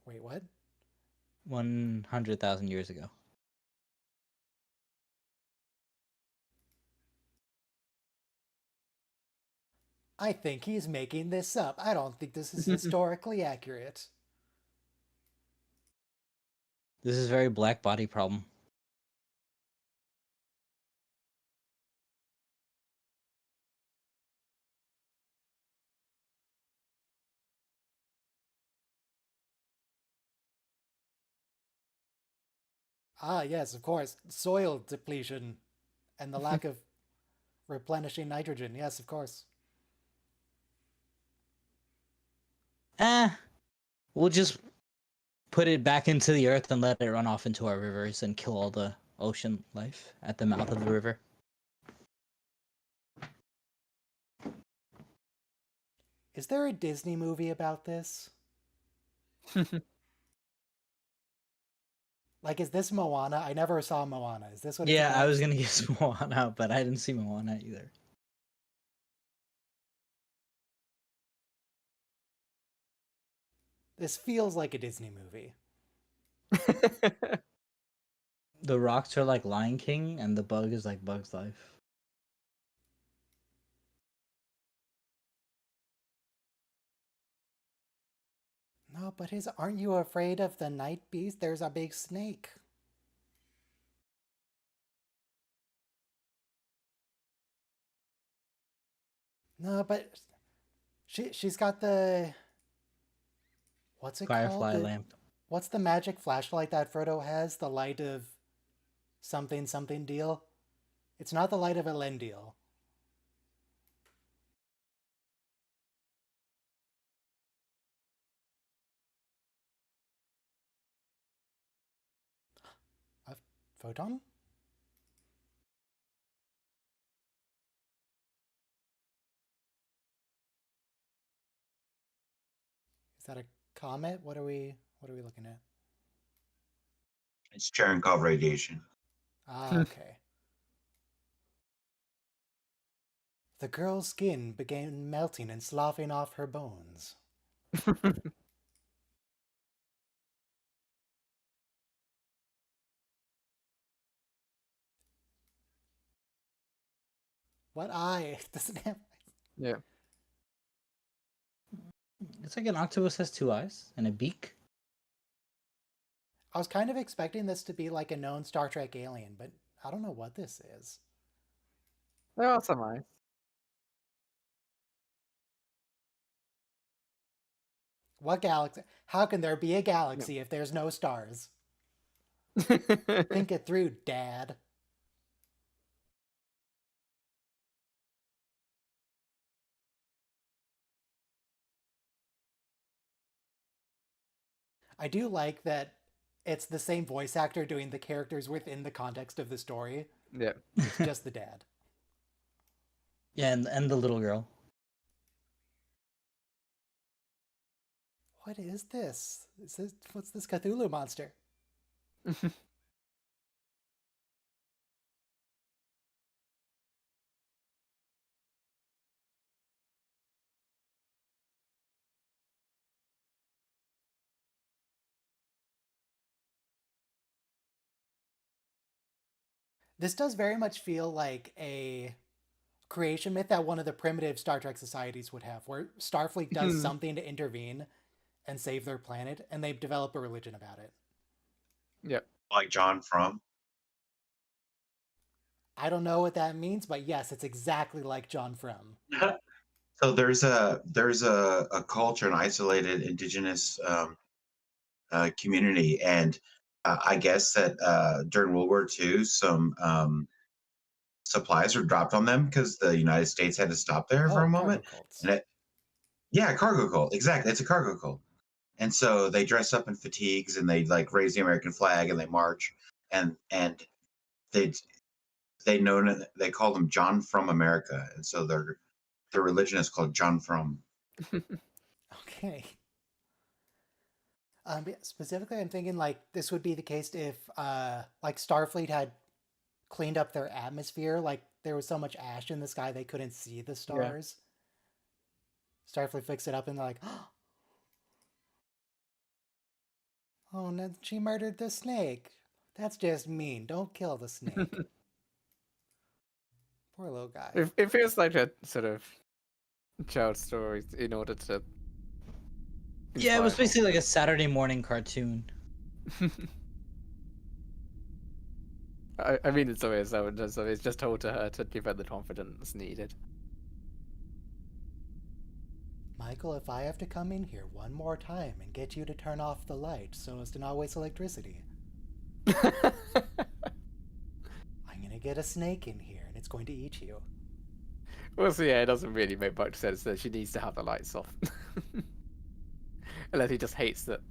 Wait, what? 100,000 years ago. I think he's making this up. I don't think this is historically accurate. This is a very black body problem. Ah, yes, of course. Soil depletion and the lack of replenishing nitrogen. Yes, of course. We'll just put it back into the earth and let it run off into our rivers and kill all the ocean life at the mouth of the river. Is there a Disney movie about this? Like, is this Moana? I never saw Moana. Is this what it's Yeah, about? I was gonna guess Moana, but I didn't see Moana either. This feels like a Disney movie. The rocks are like Lion King, and the bug is like Bug's Life. No, but aren't you afraid of the night beast? There's a big snake. No, but she's got the, what's it Firefly called? lamp. What's the magic flashlight that Frodo has? The light of something something deal? It's not the light of Elendil. A photon? Is that a comet? What are we looking at? It's Cherenkov radiation. Ah, okay. The girl's skin began melting and sloughing off her bones. What eye? Doesn't have. Yeah. It's like an octopus has 2 eyes and a beak. I was kind of expecting this to be like a known Star Trek alien, but I don't know what this is. There are some eyes. What galaxy? How can there be a galaxy if there's no stars? Think it through, Dad. I do like that it's the same voice actor doing the characters within the context of the story. Yeah. It's just the dad. Yeah, and the little girl. What is this? What's this Cthulhu monster? This does very much feel like a creation myth that one of the primitive Star Trek societies would have, where Starfleet does something to intervene and save their planet, and they develop a religion about it. Yep. Like John Frum. I don't know what that means, but yes, it's exactly like John Frum. So there's a culture, an isolated indigenous community, and I guess that during World War II, some supplies were dropped on them because the United States had to stop there for a moment. Cargo cults. And yeah, cargo cult. Exactly, it's a cargo cult. And so they dress up in fatigues and they like raise the American flag and they march and they they call them John from America, and so their religion is called John from. Okay. Specifically, I'm thinking like this would be the case if like Starfleet had cleaned up their atmosphere. Like there was so much ash in the sky they couldn't see the stars. Starfleet fixed it up and they're like, oh, no, she murdered the snake. That's just mean. Don't kill the snake. Poor little guy. It feels like a sort of child story in order to. Yeah, it was inspire basically like a Saturday morning cartoon. I mean, it's always so. It's just told to her to give her the confidence needed. Michael, if I have to come in here one more time and get you to turn off the light so as to not waste electricity, I'm gonna get a snake in here and it's going to eat you. Well, so yeah, it doesn't really make much sense that she needs to have the lights off. Unless he just hates that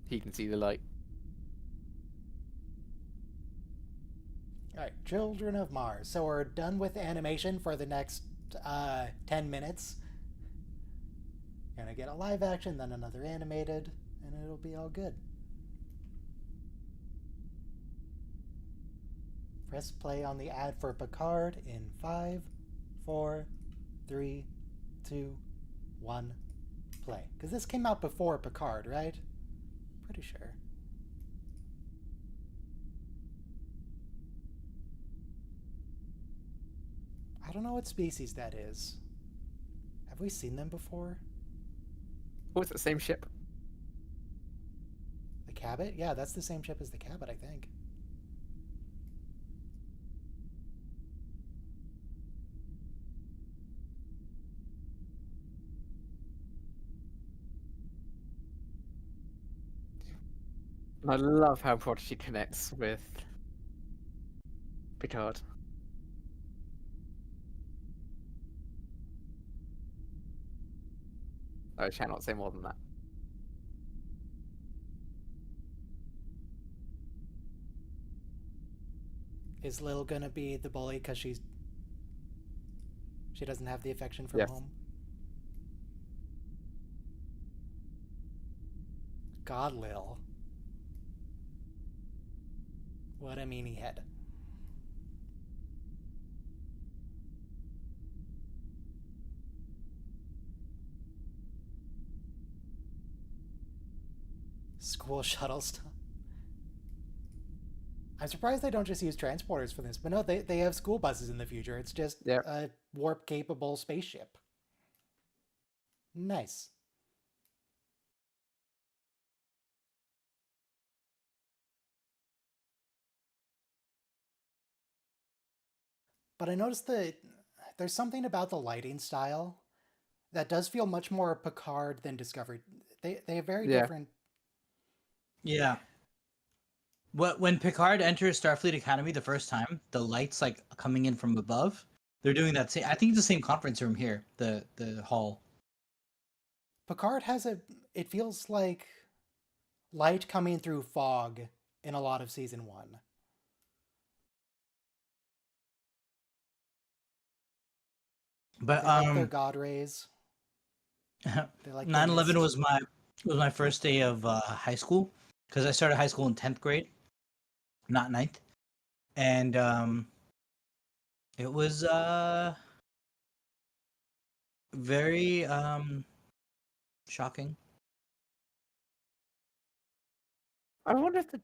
he can see the light. Alright, Children of Mars. So we're done with animation for the next 10 minutes. Gonna get a live action, then another animated, and it'll be all good. Press play on the ad for Picard in 5, 4, 3, 2, 1, play. Because this came out before Picard, right? Pretty sure. I don't know what species that is. Have we seen them before? Oh, it's the same ship. The Cabot? Yeah, that's the same ship as the Cabot, I think. I love how Prodigy connects with Picard. I cannot say more than that. Is Lil gonna be the bully because she doesn't have the affection from Yes. home? God, Lil. What a meanie head. School shuttle stuff. I'm surprised they don't just use transporters for this, but no, they have school buses in the future. It's just a warp-capable spaceship. Nice. But I noticed that there's something about the lighting style that does feel much more Picard than Discovery. They have very different. Yeah. When Picard enters Starfleet Academy the first time, the lights like coming in from above, they're doing that same. I think it's the same conference room here, the hall. Picard has it feels like light coming through fog in a lot of season 1. But they like their God rays. They like 9/11 was my first day of high school because I started high school in 10th grade, not 9th, and it was very shocking. I wonder if they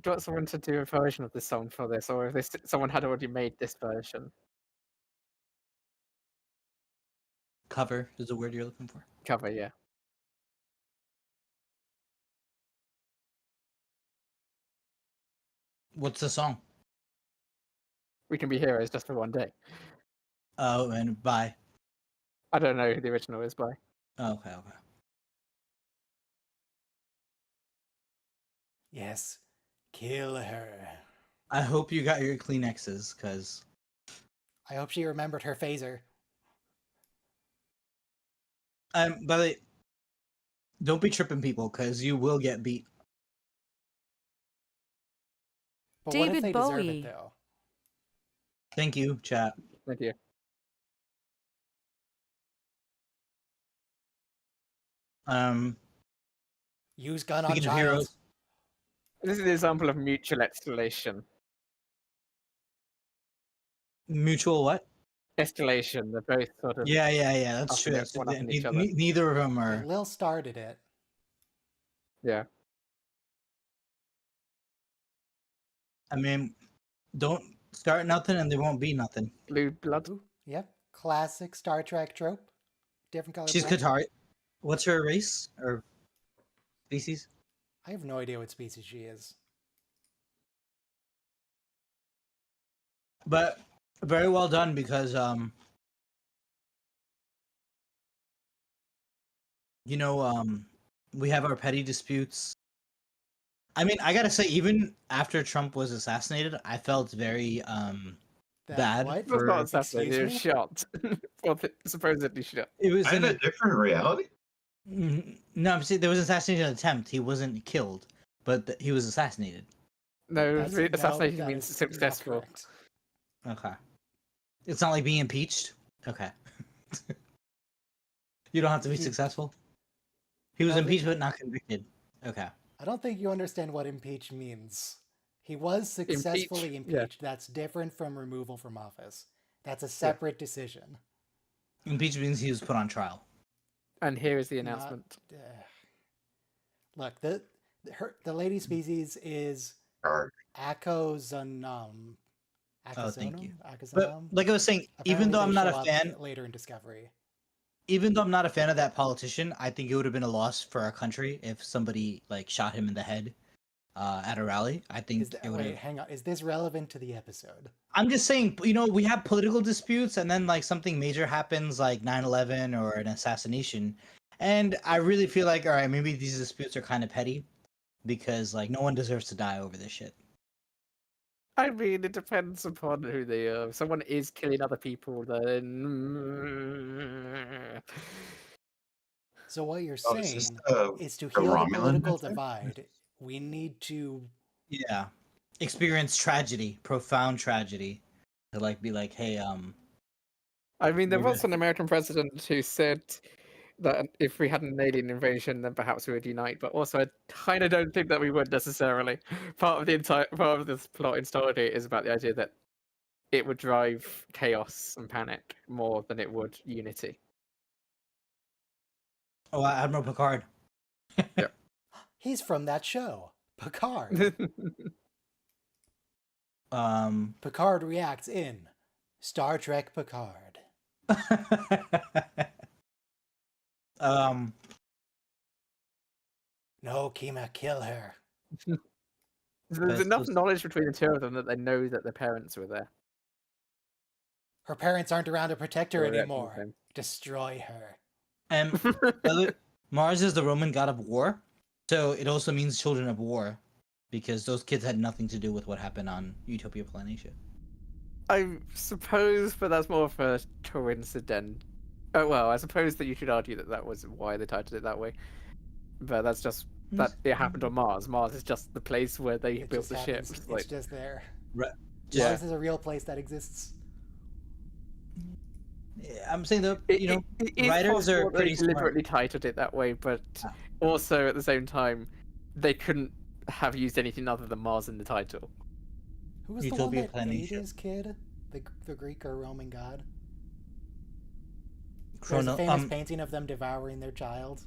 got someone to do a version of this song for this, or if someone had already made this version. Cover is the word you're looking for. Cover, yeah. What's the song? We Can Be Heroes Just for One Day. Oh, and by. I don't know who the original is by. Oh, okay. Yes, kill her. I hope you got your Kleenexes, because I hope she remembered her phaser. By the way, Don't be tripping people, because you will get beat. But what if David they deserve Bowie. it though? Thank you, chat. Thank you. Use gun on Speaking of child. heroes, This is an example of mutual escalation. mutual what? Escalation. They're both sort of Yeah, that's upping true. it- That's, one-upping each other. neither of them But are. Lil started it. Yeah. I mean, don't start nothing and there won't be nothing. Blue blood. Ooh, yep. Classic Star Trek trope. Different color. She's blood. Qatari. What's her race or species? I have no idea what species she is. But very well done because we have our petty disputes. I mean, I gotta say, even after Trump was assassinated, I felt very That bad. what? He was For- not assassinated. He was Excuse shot. Well, supposedly shot. It was I in had a different reality. no, see, there was an assassination attempt. He wasn't killed, but he was assassinated. No, That's- no, assassination that means is not successful. correct. Okay. It's not like being impeached. Okay. You don't have to be He- successful. He was No, impeached but not convicted. Okay. I don't think you understand what impeach means. He was successfully Impeach, yeah. impeached. That's different from removal from office. That's a separate decision. Impeached means he was put on trial. And here is the Not- announcement. Look, the lady species is Or Acozonum. Oh, thank you. Acozonum? But like I was saying, even Apparently though they I'm not show a up fan, later in Discovery. even though I'm not a fan of that politician, I think it would have been a loss for our country if somebody like shot him in the head at a rally. I think Is that, it would wait, have. hang on. Is this relevant to the episode? I'm just saying, we have political disputes, and then like something major happens, like 9/11 or an assassination, and I really feel like, all right, maybe these disputes are kind of petty, because like no one deserves to die over this shit. I mean, it depends upon who they are. If someone is killing other people, then So what you're oh, is this saying the is to the heal the Romulan political method? divide, we need to Yeah, experience tragedy, profound tragedy, to like be like, hey, I mean, there Maybe was an American president who said that if we had an alien invasion, then perhaps we would unite. But also, I kind of don't think that we would necessarily. Part of this plot in Stargate is about the idea that it would drive chaos and panic more than it would unity. oh, Admiral Picard. He's from that show. Picard. Picard reacts in Star Trek Picard. No, Kima, kill her. There's But enough those- knowledge between the two of them that they know that their parents were there. Her parents aren't around to protect her Or reacting the anymore. same. Destroy her. And Mars is the Roman god of war, so it also means children of war, because those kids had nothing to do with what happened on Utopia Planatia. I suppose, but that's more of a coincidence. Oh well, I suppose that you could argue that that was why they titled it that way. But that's just that it happened on Mars. Mars is just the place where they It built just the ship. happens- It's It's like, just there. yeah. Mars is a real place that exists. Yeah, I'm saying that It is writers possible are that they pretty smart. deliberately titled it that way, but Ah. also at the same time, they couldn't have used anything other than Mars in the title. Who was Utopia the one that ate Planatia. his kid? The Greek or Roman god? There's Chrono, a famous painting of them devouring their child.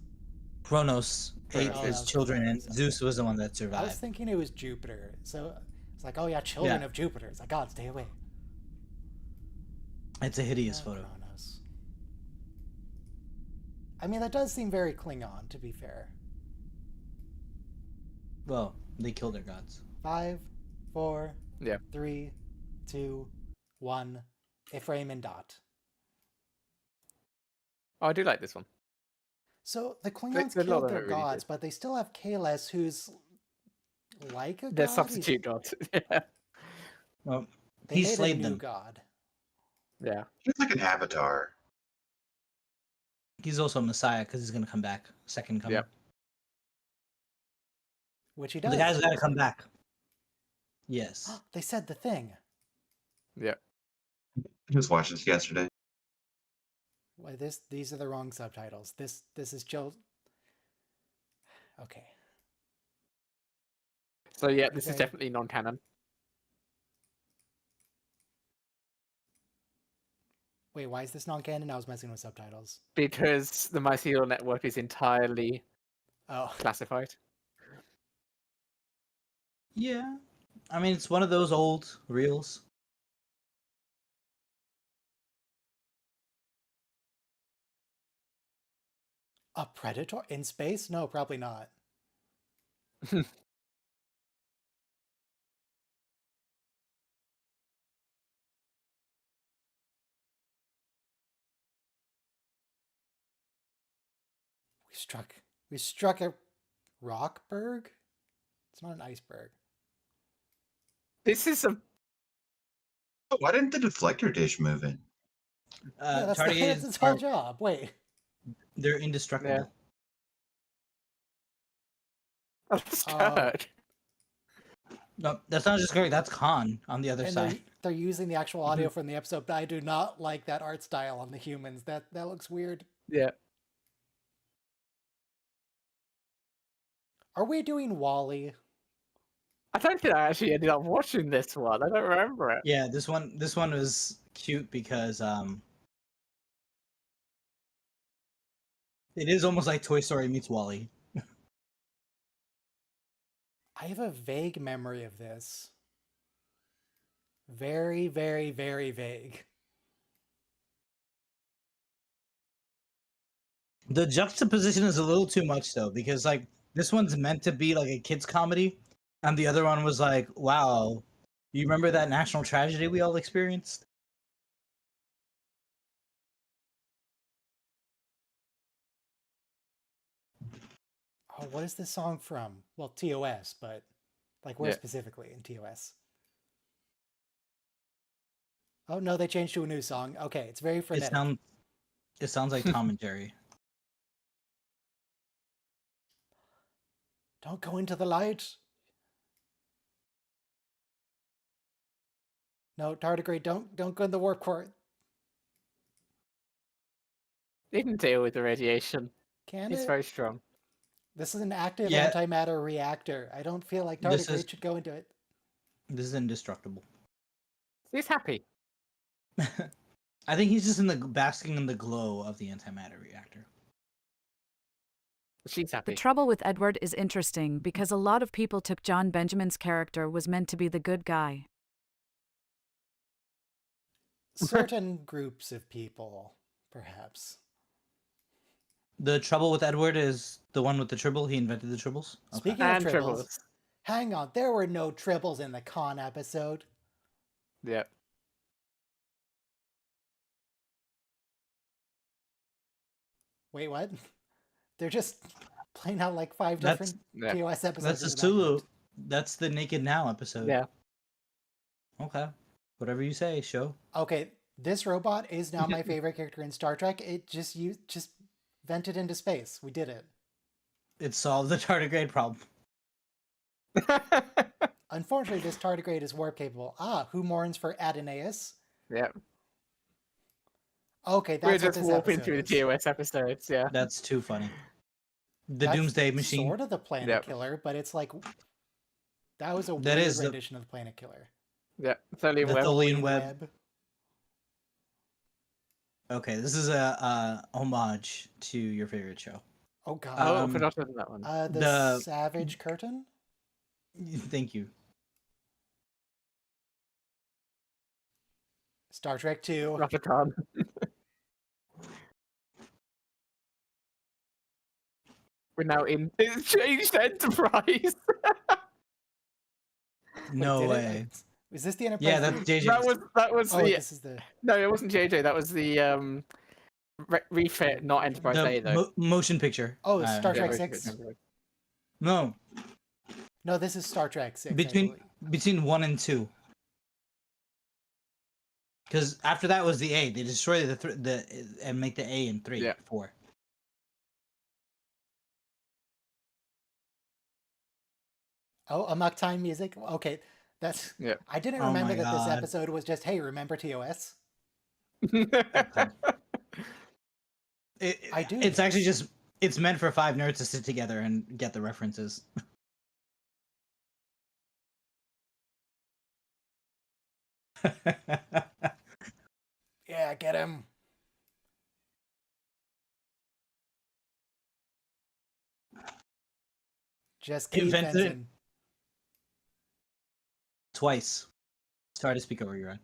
Chronos ate Chronos. his children, and Zeus was the one that I was survived. thinking it was Jupiter. So it's like, oh yeah, children Yeah. of Jupiter. It's like, God, stay away. It's a hideous Oh, photo. Kronos. I mean, that does seem very Klingon, to be fair. Well, they killed their gods. 5, 4, Yeah. 3, 2, 1. Ephraim and Dot. Oh, I do like this one. So the Klingons a lot killed of their it really gods, did. but they still have Kalis, who's like a Their god. substitute god. Yeah. Well, They he made a slayed new them. god. Yeah. He's like an avatar. He's also a messiah because he's gonna come back, second coming. Yep. Which he does. The guy's got to come back. Yes. They said the thing. Yeah. I just watched this yesterday. Why these are the wrong subtitles. This is Joe. Okay. So yeah, this is Okay. definitely non-canon. Wait, why is this non-canon? I was messing with subtitles. Because the mycelial network is entirely Oh. classified. Yeah. I mean, it's one of those old reels. A predator in space? No, probably not. We struck a rockberg? It's not an iceberg. This is a Oh, why didn't the deflector dish move in? Yeah, that's Tardigrades its whole are- job. Wait. They're indestructible. that's Oh. Kurt. No, that's not just Kirk. That's Khan on the other And side. they're using the actual audio from the episode, but I do not like that art style on the humans. That looks weird. Yeah. Are we doing Wally? I don't think I actually ended up watching this one. I don't remember it. Yeah, this one was cute because it is almost like Toy Story meets Wall-E. I have a vague memory of this. Very, very, very vague. The juxtaposition is a little too much though, because like this one's meant to be like a kids comedy, and the other one was like, wow, you remember that national tragedy we all experienced? Oh, what is this song from? Well, TOS, but like where Yeah. specifically in TOS? Oh no, they changed to a new song. Okay, it's very frenetic. It sounds like Tom and Jerry. Don't go into the light. No, tardigrade, don't go in the warp core. Didn't deal with the radiation. Can He's it? very strong. This is an active Yeah. antimatter reactor. I don't feel like This tardigrade is- should go into it. This is indestructible. He's happy. I think he's just basking in the glow of the antimatter reactor. She's The happy. trouble with Edward is interesting because a lot of people took John Benjamin's character was meant to be the good guy. Certain groups of people, perhaps. The trouble with Edward is the one with the tribble. He invented the tribbles. Okay. Speaking And of tribbles, tribbles. hang on, there were no tribbles in the Khan episode. Yeah. Wait, what? They're just playing out like 5 That's- different Yeah. TOS episodes. That's in the the Sulu. background. That's the Naked Now episode. Yeah. Okay. Whatever you say, show. Okay, this robot is now my favorite character in Star Trek. It just vented into space. We did it. It solved the tardigrade problem. Unfortunately, this tardigrade is warp capable. Ah, who mourns for Adonais? Yeah. Okay, We're that's what just this warping episode through is. the TOS episodes, yeah. That's too funny. The That's Doomsday Machine. Sort of the Planet Yep. Killer, but it's like that was a That weird is the- rendition of the Planet Killer. Yeah. Tholian The Web. Tholian Web. Okay, this is a homage to your favorite show. Oh god. Oh, Um, I forgot about that one. The the- Savage Curtain? Thank you. Star Trek 2. Roboton. We're now in it's changed Enterprise. No Did it? way. Is this the Enterprise? Yeah, that's JJ. that was Oh, the this is the. no, it wasn't JJ. That was the refit, not Enterprise A the though. motion picture. Oh, it's Star Yeah, Trek refit 6. Enterprise. No, No, this is Star Trek 6. I between believe. between 1 and 2. Because after that was the A. They destroy the and make the A in 3, Yeah. 4. Oh, amok time music. Okay, that's. Yeah. I didn't Oh remember my that this God. episode was just, hey, remember TOS? Okay. I do. It's actually yes. just it's meant for 5 nerds to sit together and get the references. Yeah, get him. Just keep Invented it fencing. twice. Sorry to speak over you, Ryan.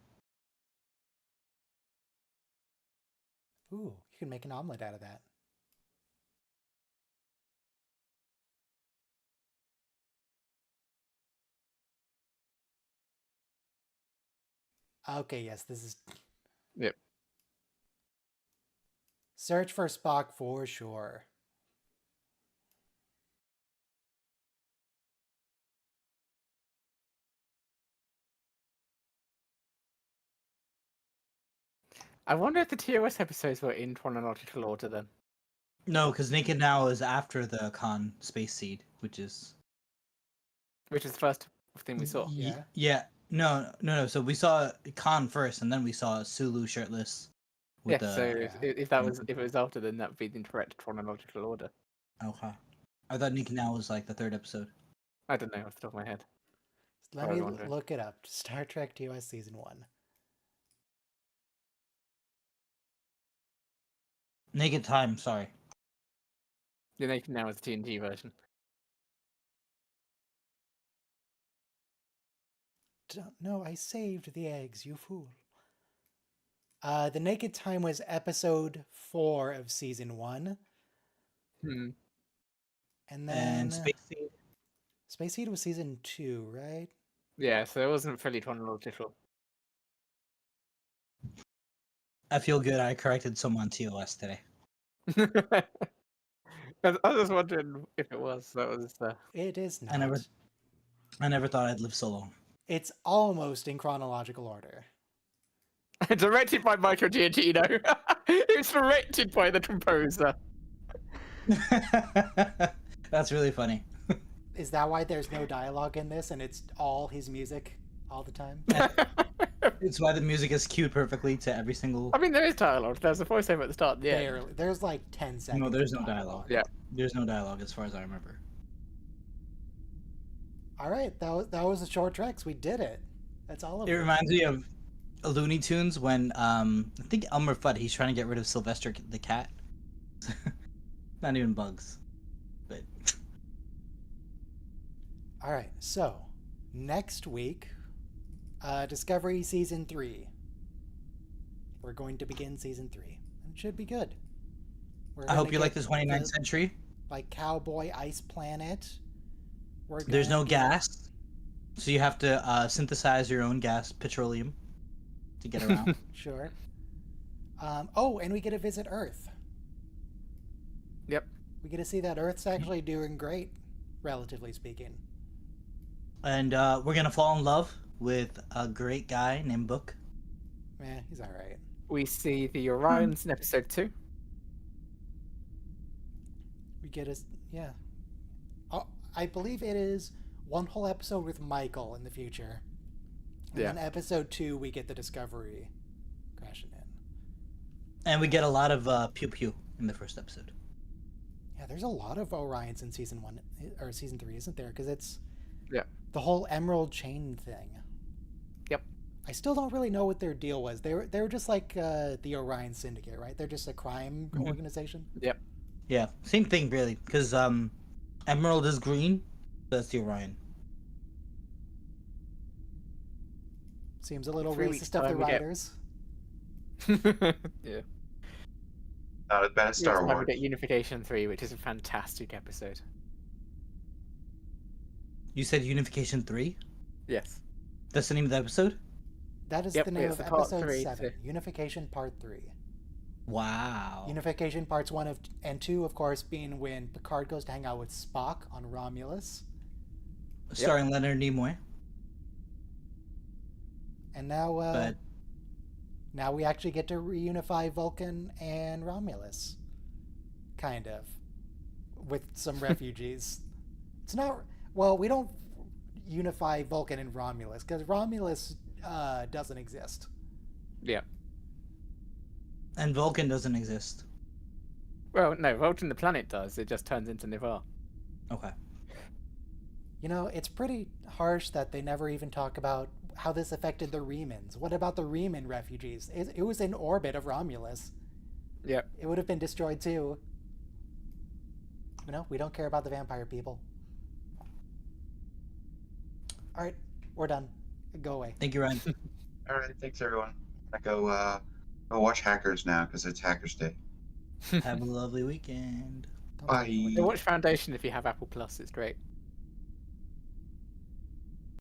Ooh, you can make an omelet out of that. Okay, yes, this is. Yep. Search for Spock for sure. I wonder if the TOS episodes were in chronological order then. No, because Naked Now is after the Khan space seed, which is Which is the first thing we saw. Yeah. Yeah. No. So we saw Khan first, and then we saw Sulu shirtless. Yeah, With so the if it was after, then that would be the correct chronological order. okay. I thought Naked Now was like the 3rd episode. I don't know off the top of my head. Let Probably me wondering. look it up. Star Trek TOS Season 1. Naked Time. Sorry. The Naked Now is the TNT version. No, I saved the eggs, you fool. The Naked Time was episode 4 of Season 1. Hmm. And then And Space Seed. Space Seed was Season 2, right? Yeah, so it wasn't fully chronological. I feel good. I corrected someone on TOS today. I was just wondering if it was. That was It is not. I never thought I'd live so long. It's almost in chronological order. directed by Michael Giacchino. It's directed by the composer. That's really funny. Is that why there's no dialogue in this and it's all his music all the time? It's why the music is cued perfectly to every single. I mean, there is dialogue. There's a voiceover at the start. Yeah. Barely. There's like 10 seconds. No, there's of no dialogue. Yeah. There's no dialogue as far as I remember. All right, that was the short treks. We did it. That's all of It them. reminds me of Looney Tunes when I think Elmer Fudd, he's trying to get rid of Sylvester the cat. Not even Bugs, but All right, so next week, Discovery Season 3. We're going to begin Season 3. It should be good. I hope you like the 29th century. Like Cowboy Ice Planet. There's no gas, so you have to synthesize your own gas, petroleum, to get around. Sure. Oh, and we get to visit Earth. Yep. We get to see that Earth's actually doing great, relatively speaking. And we're gonna fall in love with a great guy named Book. He's all right. We see the Orions in episode 2. We get a yeah. Oh, I believe it is one whole episode with Michael in the future. And Yeah. then episode 2 we get the Discovery crashing in. And we get a lot of pew pew in the first episode. Yeah, there's a lot of Orions in season 1 or season 3, isn't there? Because it's Yeah. the whole Emerald Chain thing. Yep. I still don't really know what their deal was. They were just like the Orion Syndicate, right? They're just a crime organization. Yep. Yeah, same thing really, because Emerald is green, so that's the Orion. Seems a little 3 weeks racist of the time we get- writers. Yeah. Not as bad as Star Next time Wars. we get Unification 3, which is a fantastic episode. You said Unification 3? Yes. That's the name of the episode? That is Yep, the name it's of the part episode 3, 7. too. Unification Part 3. Wow. Unification Parts 1 and 2, of course, being when Picard goes to hang out with Spock on Romulus. Starring Leonard Nimoy. And now, But now we actually get to reunify Vulcan and Romulus. Kind of. With some refugees. It's not... Well, we don't unify Vulcan and Romulus, because Romulus doesn't exist. Yeah. And Vulcan doesn't exist. Well, no, Vulcan the planet does. It just turns into Nivar. Okay. You know, it's pretty harsh that they never even talk about how this affected the Remans. What about the Reman refugees? It was in orbit of Romulus. Yep. It would have been destroyed too. You know, we don't care about the vampire people. All right, we're done. Go away. Thank you, Ryan. All right, thanks everyone. I go watch Hackers now because it's Hackers Day. Have a lovely weekend. Don't Bye. tell me what So watch Foundation if you have Apple Plus. It's great.